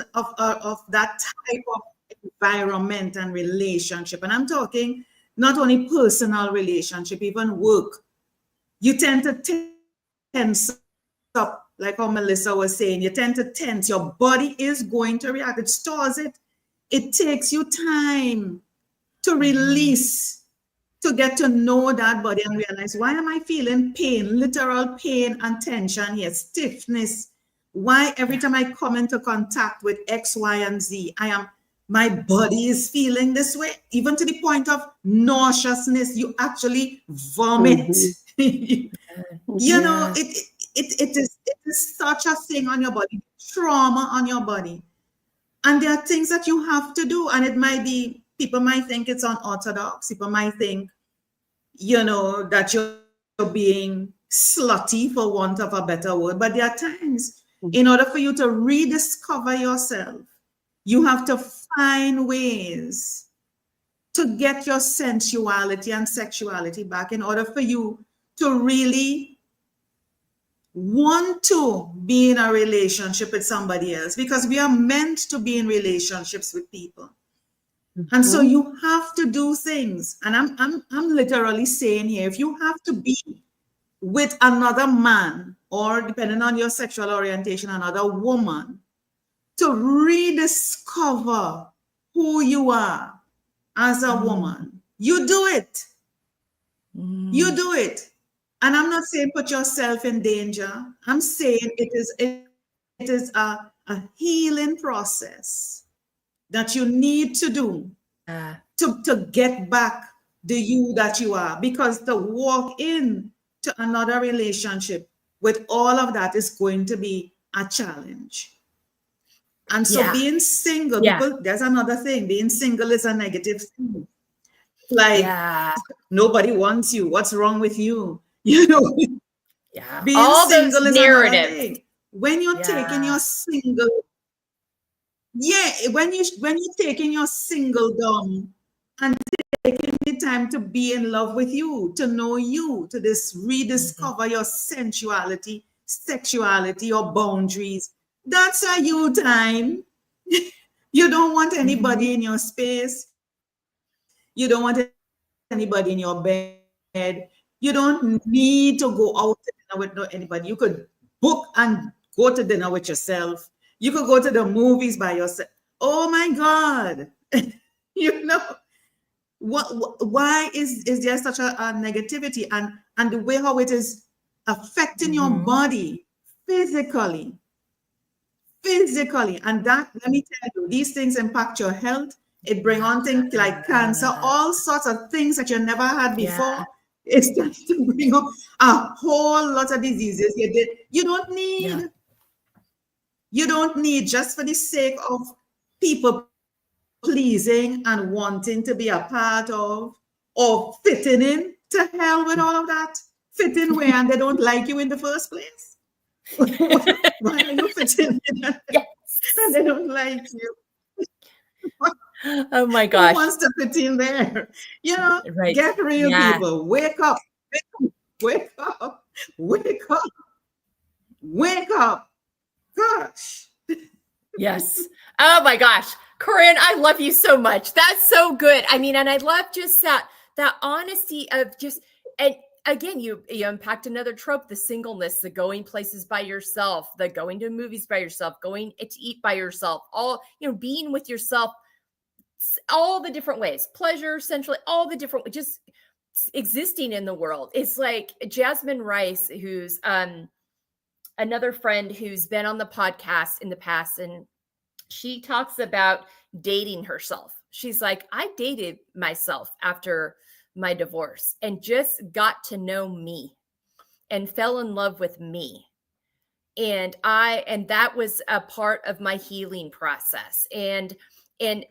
that type of environment and relationship, and I'm talking not only personal relationship, even work, you tend to tense up, like how Melissa was saying. You tend to tense. Your body is going to react. It stores it. It takes you time to release, to get to know that body and realize, why am I feeling pain, literal pain and tension here, stiffness? Why every time I come into contact with X, Y, and Z, I am my body is feeling this way, even to the point of nauseousness. You actually vomit. You know, it is such a thing on your body, trauma on your body. And there are things that you have to do. And it might be, people might think it's unorthodox. People might think, you know, that you're being slutty, for want of a better word. But there are times, in order for you to rediscover yourself, you have to find ways to get your sensuality and sexuality back in order for you to really want to be in a relationship with somebody else, because we are meant to be in relationships with people. And so you have to do things. And I'm literally saying here, if you have to be with another man, or depending on your sexual orientation, another woman, to rediscover who you are as a woman, you do it. You do it. And I'm not saying put yourself in danger. I'm saying it is a healing process that you need to do to get back the you that you are. Because to walk in to another relationship with all of that is going to be a challenge. And so being single, people, there's another thing. Being single is a negative thing. Like, nobody wants you. What's wrong with you? You know, being all single those is another narratives. thing. When you're taking your single, when you're taking your single down and taking the time to be in love with you, to know you, to rediscover your sensuality, sexuality, your boundaries, that's a you time. You don't want anybody in your space. You don't want anybody in your bed. You don't need to go out to dinner with anybody. You could book and go to dinner with yourself. You could go to the movies by yourself. Oh my God. You know, why is there such a negativity, and the way how it is affecting your body physically? And that, let me tell you, these things impact your health. It brings on things like cancer, all sorts of things that you never had before. It starts to bring up a whole lot of diseases you don't need. You don't need, just for the sake of people pleasing and wanting to be a part of, or fitting in. To hell with all of that. Fit in where, and they don't like you in the first place. Why are you fitting in? And they don't like you. Oh my gosh. Who wants to fit in there? You know, get real, people. Wake up. Wake up. Wake up. Wake up. Gosh. Yes. Oh my gosh. Corinne, I love you so much. That's so good. I mean, and I love just that honesty of just, and again, you unpacked another trope, the singleness, the going places by yourself, the going to movies by yourself, going to eat by yourself, all, being with yourself, all the different ways, pleasure, sensually, all the different, just existing in the world. It's like Jasmine Rice, who's another friend who's been on the podcast in the past, and she talks about dating herself. She's like, I dated myself after my divorce and just got to know me and fell in love with me. And that was a part of my healing process. And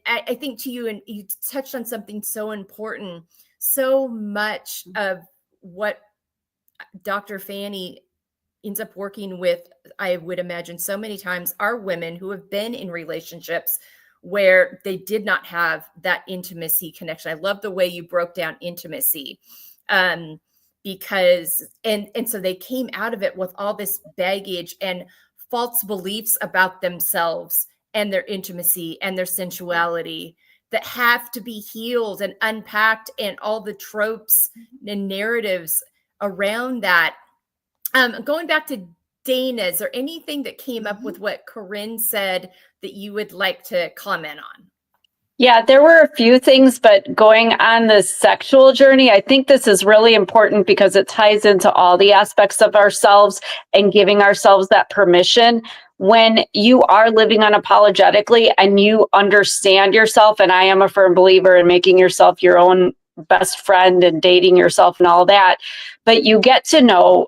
I think to you, and you touched on something so important, so much of what Dr. Fanny ends up working with, I would imagine so many times, are women who have been in relationships where they did not have that intimacy connection. I love the way you broke down intimacy, because, and so they came out of it with all this baggage and false beliefs about themselves and their intimacy and their sensuality that have to be healed and unpacked, and all the tropes and narratives around that. Going back to Dana, is there anything that came up with what Corinne said that you would like to comment on? Yeah, there were a few things, but going on this sexual journey, I think this is really important because it ties into all the aspects of ourselves and giving ourselves that permission. When you are living unapologetically and you understand yourself, and I am a firm believer in making yourself your own best friend and dating yourself and all that, but you get to know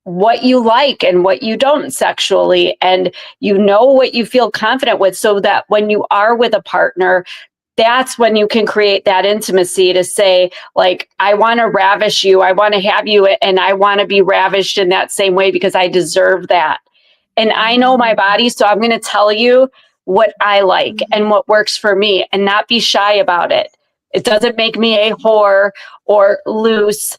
what you like and what you don't sexually, and you know what you feel confident with, so that when you are with a partner, that's when you can create that intimacy to say, like, I want to ravish you. I want to have you, and I want to be ravished in that same way because I deserve that. And I know my body, so I'm going to tell you what I like and what works for me and not be shy about it. It doesn't make me a whore or loose.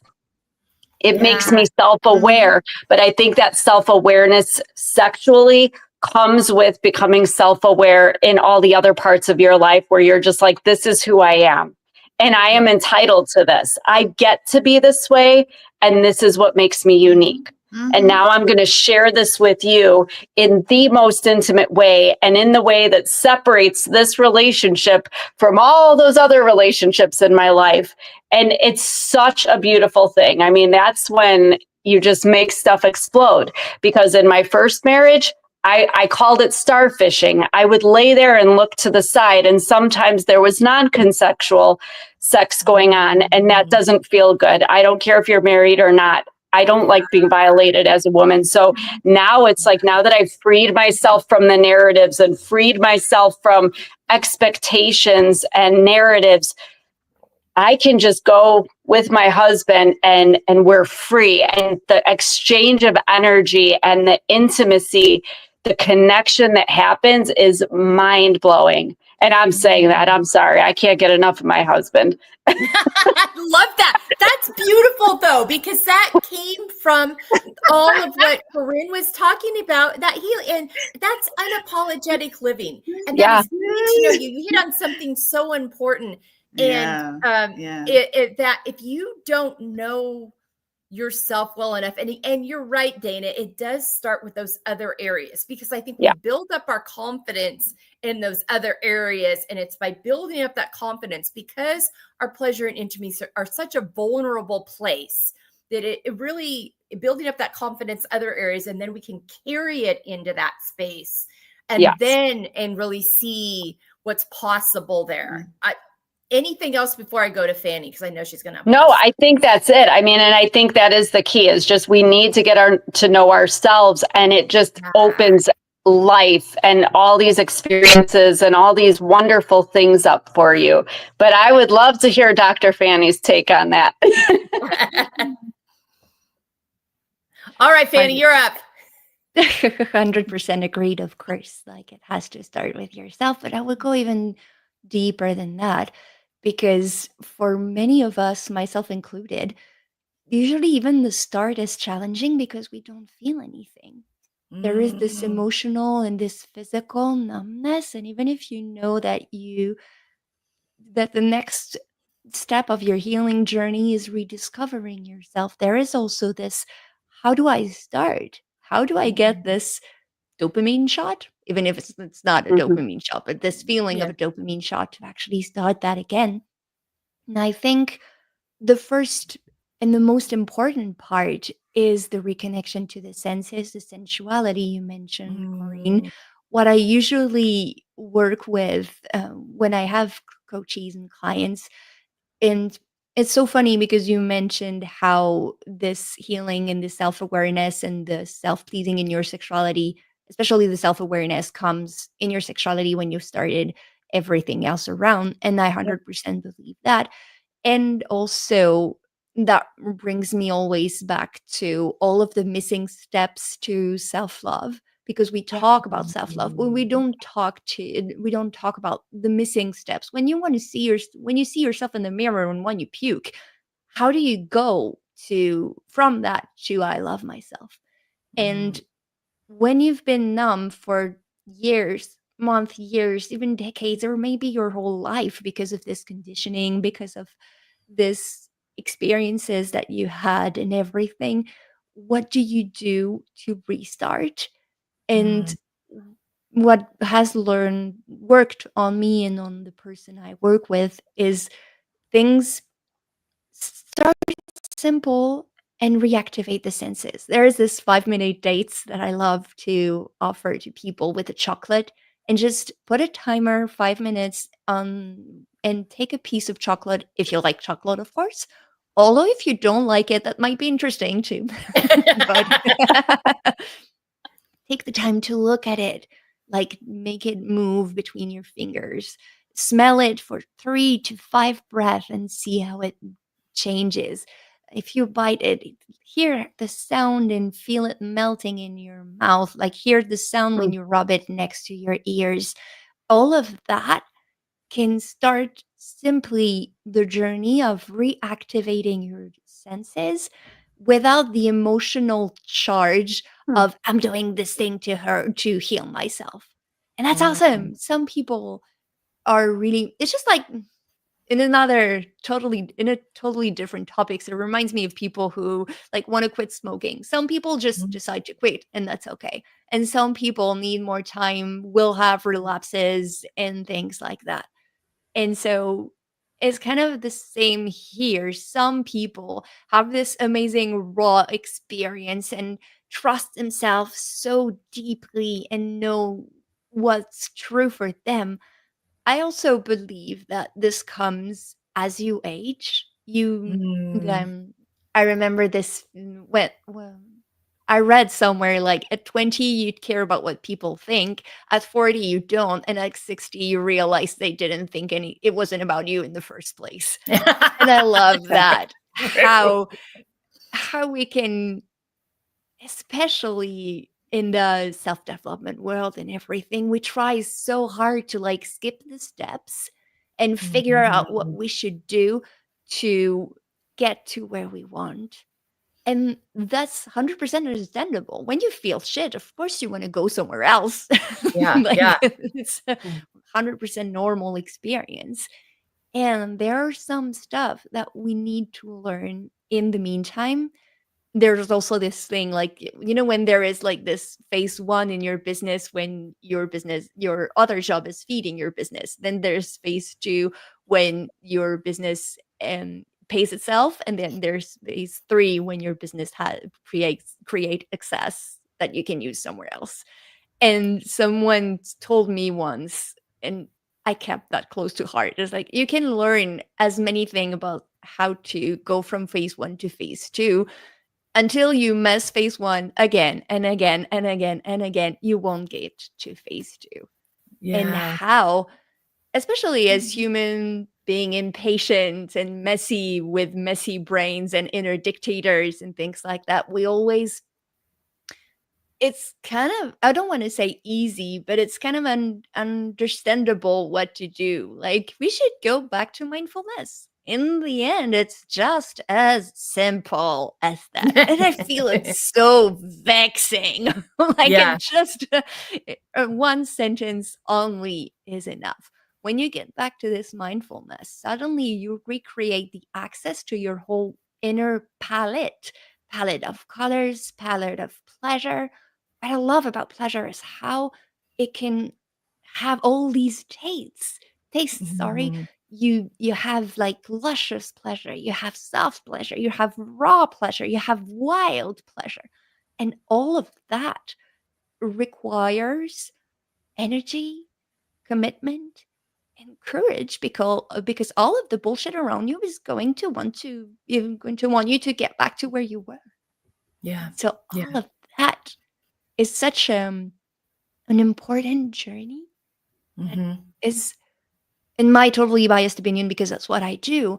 It makes me self-aware, but I think that self-awareness sexually comes with becoming self-aware in all the other parts of your life where you're just like, this is who I am. And I am entitled to this. I get to be this way, and this is what makes me unique. And now I'm going to share this with you in the most intimate way and in the way that separates this relationship from all those other relationships in my life. And it's such a beautiful thing. I mean, that's when you just make stuff explode. Because in my first marriage, I called it starfishing. I would lay there and look to the side, and sometimes there was non-consensual sex going on, and that doesn't feel good. I don't care if you're married or not. I don't like being violated as a woman. So now it's like, now that I've freed myself from the narratives and freed myself from expectations and narratives, I can just go with my husband and we're free. And the exchange of energy and the intimacy, the connection that happens is mind blowing. And I'm saying that, I'm sorry, I can't get enough of my husband. I love that. That's beautiful though, because that came from all of what Corinne was talking about, that and that's unapologetic living. And that is getting to know you. You hit on something so important. And that if you don't know yourself well enough, and you're right, Dana, it does start with those other areas, because I think we build up our confidence in those other areas, and it's by building up that confidence, because our pleasure and intimacy are such a vulnerable place, that it really building up that confidence other areas, and then we can carry it into that space, and then really see what's possible there. Anything else before I go to Fanny? Because I know she's going to. No, I think that's it. I mean, and I think that is the key, is just we need to get to know ourselves, and it just opens life and all these experiences and all these wonderful things up for you. But I would love to hear Dr. Fanny's take on that. All right, Fanny, you're up. 100% agreed, of course. Like, it has to start with yourself, but I would go even deeper than that, because for many of us, myself included, usually even the start is challenging because we don't feel anything. There is this emotional and this physical numbness, and even if you know that the next step of your healing journey is rediscovering yourself, there is also this, how do I start? How do I get this dopamine shot, even if it's not a dopamine shot, but this feeling of a dopamine shot, to actually start that again? And I think the first and the most important part is the reconnection to the senses, the sensuality you mentioned, Corinne. What I usually work with when I have coaches and clients, and it's so funny because you mentioned how this healing and the self-awareness and the self-pleasing in your sexuality, especially the self-awareness, comes in your sexuality when you started everything else around. And I 100% believe that. And also, that brings me always back to all of the missing steps to self-love, because we talk about self-love, but we don't talk about the missing steps. When you see yourself in the mirror and when you puke, how do you go from that to I love myself? And when you've been numb for years, months, years, even decades, or maybe your whole life, because of this conditioning, because of this experiences that you had and everything, what do you do to restart? And what has worked on me and on the person I work with is things start simple and reactivate the senses. There is this 5-minute dates that I love to offer to people with a chocolate, and just put a timer 5 minutes on and take a piece of chocolate if you like chocolate, of course. Although if you don't like it, that might be interesting too. But take the time to look at it, like make it move between your fingers. Smell it for 3 to 5 breaths and see how it changes. If you bite it, hear the sound and feel it melting in your mouth. Like hear the sound when you rub it next to your ears. All of that can start simply the journey of reactivating your senses without the emotional charge Hmm. of I'm doing this thing to her to heal myself. And that's Mm. awesome. Some people are really, it's just like in a totally different topics. It reminds me of people who like want to quit smoking. Some people just decide to quit and that's okay. And some people need more time, will have relapses and things like that. And so it's kind of the same here. Some people have this amazing raw experience and trust themselves so deeply and know what's true for them. I also believe that this comes as you age. Mm. I remember this I read somewhere like at 20 you care about what people think, at 40 you don't, and at 60 you realize they didn't think it wasn't about you in the first place. And I love that how we can, especially in the self-development world and everything, we try so hard to like skip the steps and figure out what Mhm. we should do to get to where we want. And that's 100% understandable. When you feel shit, of course you want to go somewhere else. Yeah, Like yeah. it's a Mm. 100% normal experience. And there are some stuff that we need to learn in the meantime. There's also this thing like, when there is like this phase one in your business, when your other job is feeding your business, then there's phase two when your business pays itself, and then there's phase three when your business create excess that you can use somewhere else. And someone told me once, and I kept that close to heart. It's like you can learn as many things about how to go from phase one to phase two. Until you mess phase one again and again and again and again, you won't get to phase two. And Yeah. how, especially as human being impatient and messy with messy brains and inner dictators and things like that, it's kind of, I don't want to say easy, but it's kind of understandable what to do. Like, we should go back to mindfulness. In the end, it's just as simple as that. And I feel it's so vexing. Like, Yeah. it just, one sentence only is enough. When you get back to this mindfulness, suddenly you recreate the access to your whole inner palette of colors, palette of pleasure. What I love about pleasure is how it can have all these tastes, sorry. Mhm. You have like luscious pleasure, you have soft pleasure, you have raw pleasure, you have wild pleasure. And all of that requires energy, commitment, and courage, because all of the bullshit around you is going to want you to get back to where you were. Yeah. So Yeah. all of that is such an important journey that Mhm. is, in my totally biased opinion, because that's what I do,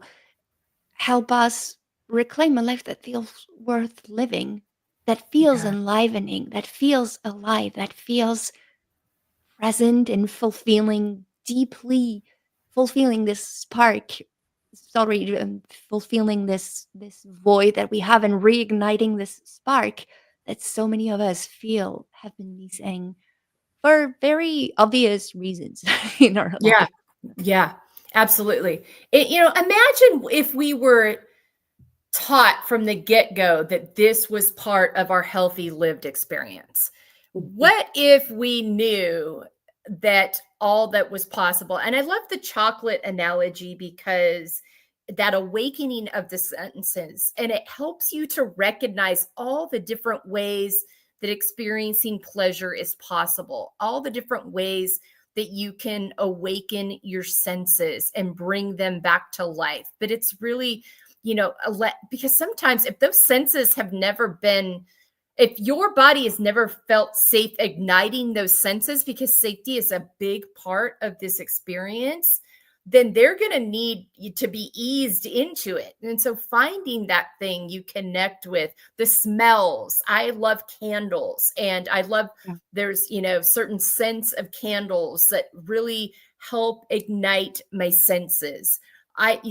help us reclaim a life that feels worth living, that feels Yeah. enlivening, that feels alive, that feels present and fulfilling, deeply fulfilling this spark. Sorry, fulfilling this void that we have and reigniting this spark that so many of us feel have been missing for very obvious reasons in our Yeah. life. Yeah. Absolutely. Imagine if we were taught from the get-go that this was part of our healthy lived experience. What if we knew that all that was possible? And I love the chocolate analogy because that awakening of the senses, and it helps you to recognize all the different ways that experiencing pleasure is possible, all the different ways that you can awaken your senses and bring them back to life. But it's really, because sometimes if those senses have never been, if your body has never felt safe igniting those senses, because safety is a big part of this experience, then they're going to need you to be eased into it. And so finding that thing you connect with, the smells. I love candles, and I love there's, certain scents of candles that really help ignite my senses.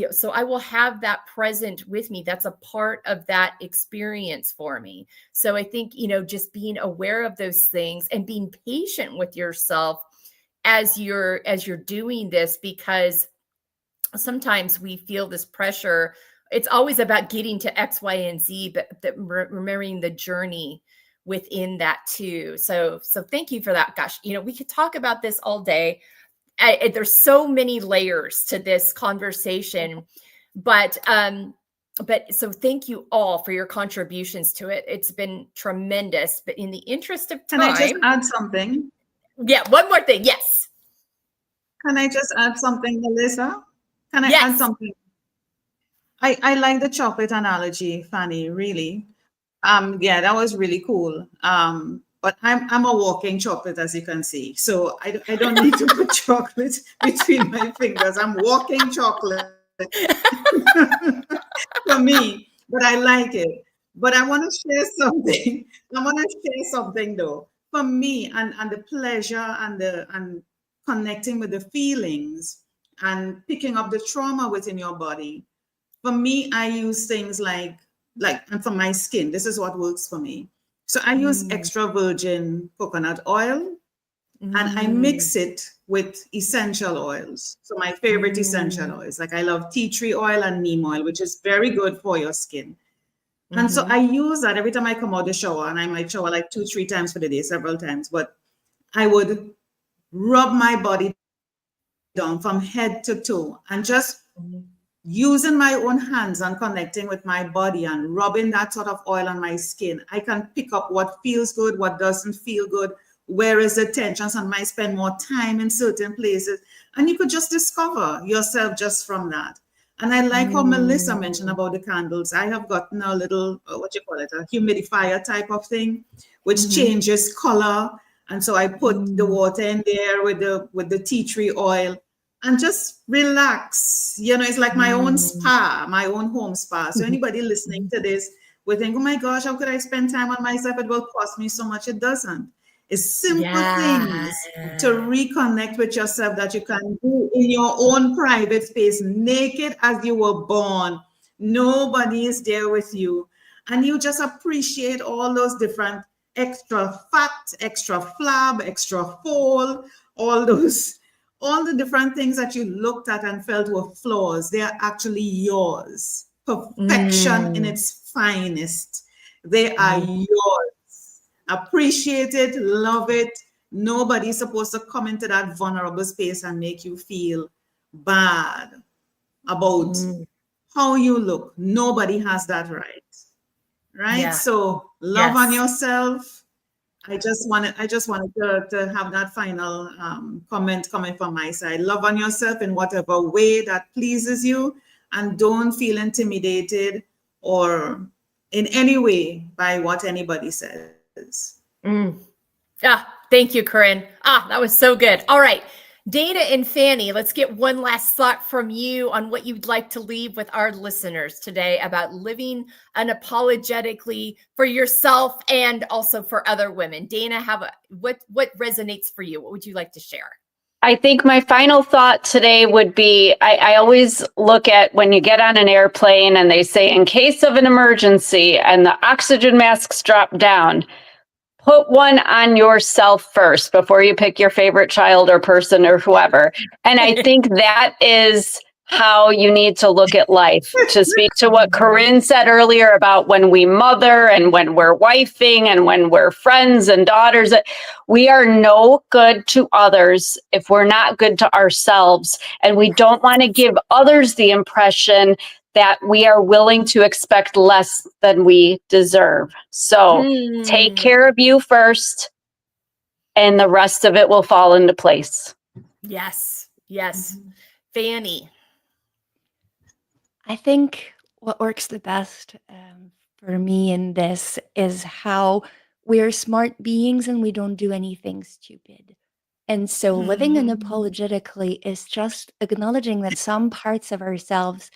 So I will have that present with me. That's a part of that experience for me. So I think, just being aware of those things and being patient with yourself as you're doing this, because sometimes we feel this pressure. It's always about getting to X, Y, and Z, but remembering the journey within that too. So thank you for that. Gosh, we could talk about this all day. There's so many layers to this conversation, but so thank you all for your contributions to it. It's been tremendous, but in the interest of time. Can I just add something? Yeah, one more thing. Yes. Can I just add something, Melissa? Can I add something? I like the chocolate analogy, Fanny, really. Yeah, that was really cool. But I'm a walking chocolate, as you can see. So I don't need to put chocolate between my fingers. I'm walking chocolate for me, but I like it. But I want to share something. Though. For me, and the pleasure and connecting with the feelings and picking up the trauma within your body. For me, I use things like, and for my skin, this is what works for me. So I use extra virgin coconut oil, and I mix it with essential oils. So my favorite essential oils, like I love tea tree oil and neem oil, which is very good for your skin. And so I use that every time I come out the shower, and I might shower like 2-3 times for the day, several times, but I would rub my body down from head to toe and just using my own hands and connecting with my body and rubbing that sort of oil on my skin. I can pick up what feels good, what doesn't feel good, where is the tension. Some might spend more time in certain places, and you could just discover yourself just from that. And I like how Melissa mentioned about the candles. I have gotten a little, a humidifier type of thing, which changes color. And so I put the water in there with the tea tree oil and just relax. It's like my own spa, my own home spa. So anybody listening to this will think, oh my gosh, how could I spend time on myself? It will cost me so much. It doesn't. It's simple things to reconnect with yourself that you can do in your own private space, naked as you were born. Nobody is there with you. And you just appreciate all those different extra fat, extra flab, extra fold, all the different things that you looked at and felt were flaws. They are actually yours. Perfection in its finest. They are yours. Appreciate it, love it. Nobody's supposed to come into that vulnerable space and make you feel bad about how you look. Nobody has that right. Right? So love on yourself. I just wanted to have that final comment coming from my side. Love on yourself in whatever way that pleases you, and don't feel intimidated or in any way by what anybody says. Thank you, Corinne. That was so good. All right, Dana and Fanny, let's get one last thought from you on what you'd like to leave with our listeners today about living unapologetically for yourself and also for other women. Dana, what resonates for you? What would you like to share? I think my final thought today would be, I always look at when you get on an airplane and they say, in case of an emergency and the oxygen masks drop down, put one on yourself first before you pick your favorite child or person or whoever. And I think that is how you need to look at life. To speak to what Corinne said earlier about when we mother and when we're wifing and when we're friends and daughters, we are no good to others if we're not good to ourselves. And we don't want to give others the impression that we are willing to expect less than we deserve. So take care of you first, and the rest of it will fall into place. Yes. Yes. Fanny. I think what works the best for me in this is how we're smart beings and we don't do anything stupid. And so living unapologetically is just acknowledging that some parts of ourselves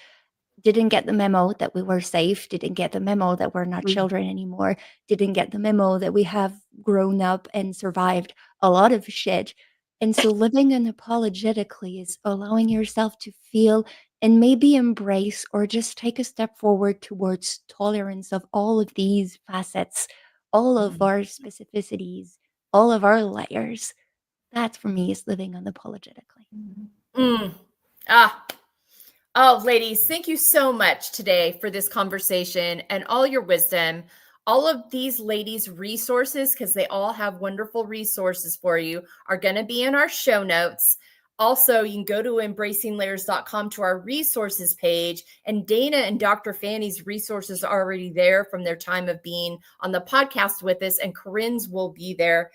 didn't get the memo that we were safe, didn't get the memo that we're not children anymore, didn't get the memo that we have grown up and survived a lot of shit. And so living unapologetically is allowing yourself to feel and maybe embrace or just take a step forward towards tolerance of all of these facets, all of our specificities, all of our layers. That for me is living unapologetically. Oh, ladies, thank you so much today for this conversation and all your wisdom. All of these ladies' resources, because they all have wonderful resources for you, are going to be in our show notes. Also, you can go to embracinglayers.com to our resources page, and Dana and Dr. Fanny's resources are already there from their time of being on the podcast with us, and Corinne's will be there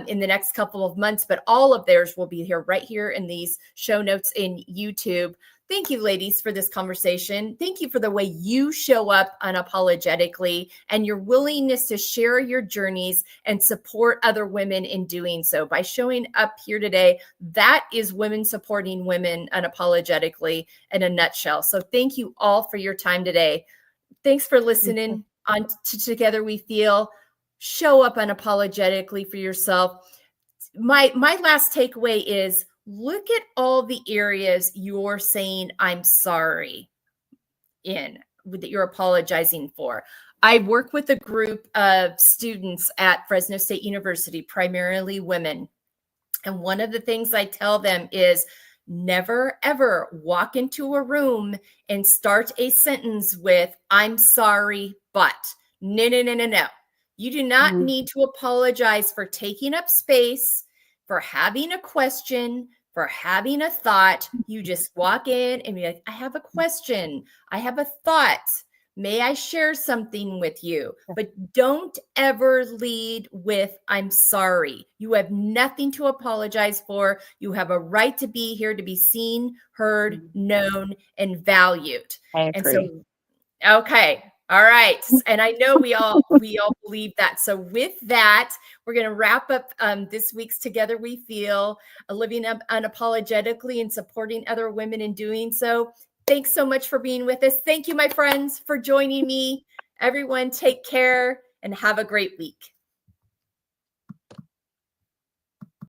in the next couple of months, but all of theirs will be here right here in these show notes in YouTube. Thank you, ladies, for this conversation. Thank you for the way you show up unapologetically and your willingness to share your journeys and support other women in doing so. By showing up here today, that is women supporting women unapologetically in a nutshell. So thank you all for your time today. Thanks for listening on to Together We Feel. Show up unapologetically for yourself. My last takeaway is, look at all the areas you're saying I'm sorry in, that you're apologizing for. I work with a group of students at Fresno State University, primarily women. And one of the things I tell them is never, ever walk into a room and start a sentence with, I'm sorry, but. No, no, no, no, no. You do not need to apologize for taking up space, for having a question, for having a thought. You just walk in and be like, I have a question. I have a thought. May I share something with you? But don't ever lead with, I'm sorry. You have nothing to apologize for. You have a right to be here, to be seen, heard, known, and valued. I agree. And so, okay. All right. And I know we all believe that. So with that, we're going to wrap up this week's Together We Feel, living up unapologetically and supporting other women in doing so. Thanks so much for being with us. Thank you, my friends, for joining me. Everyone, take care and have a great week.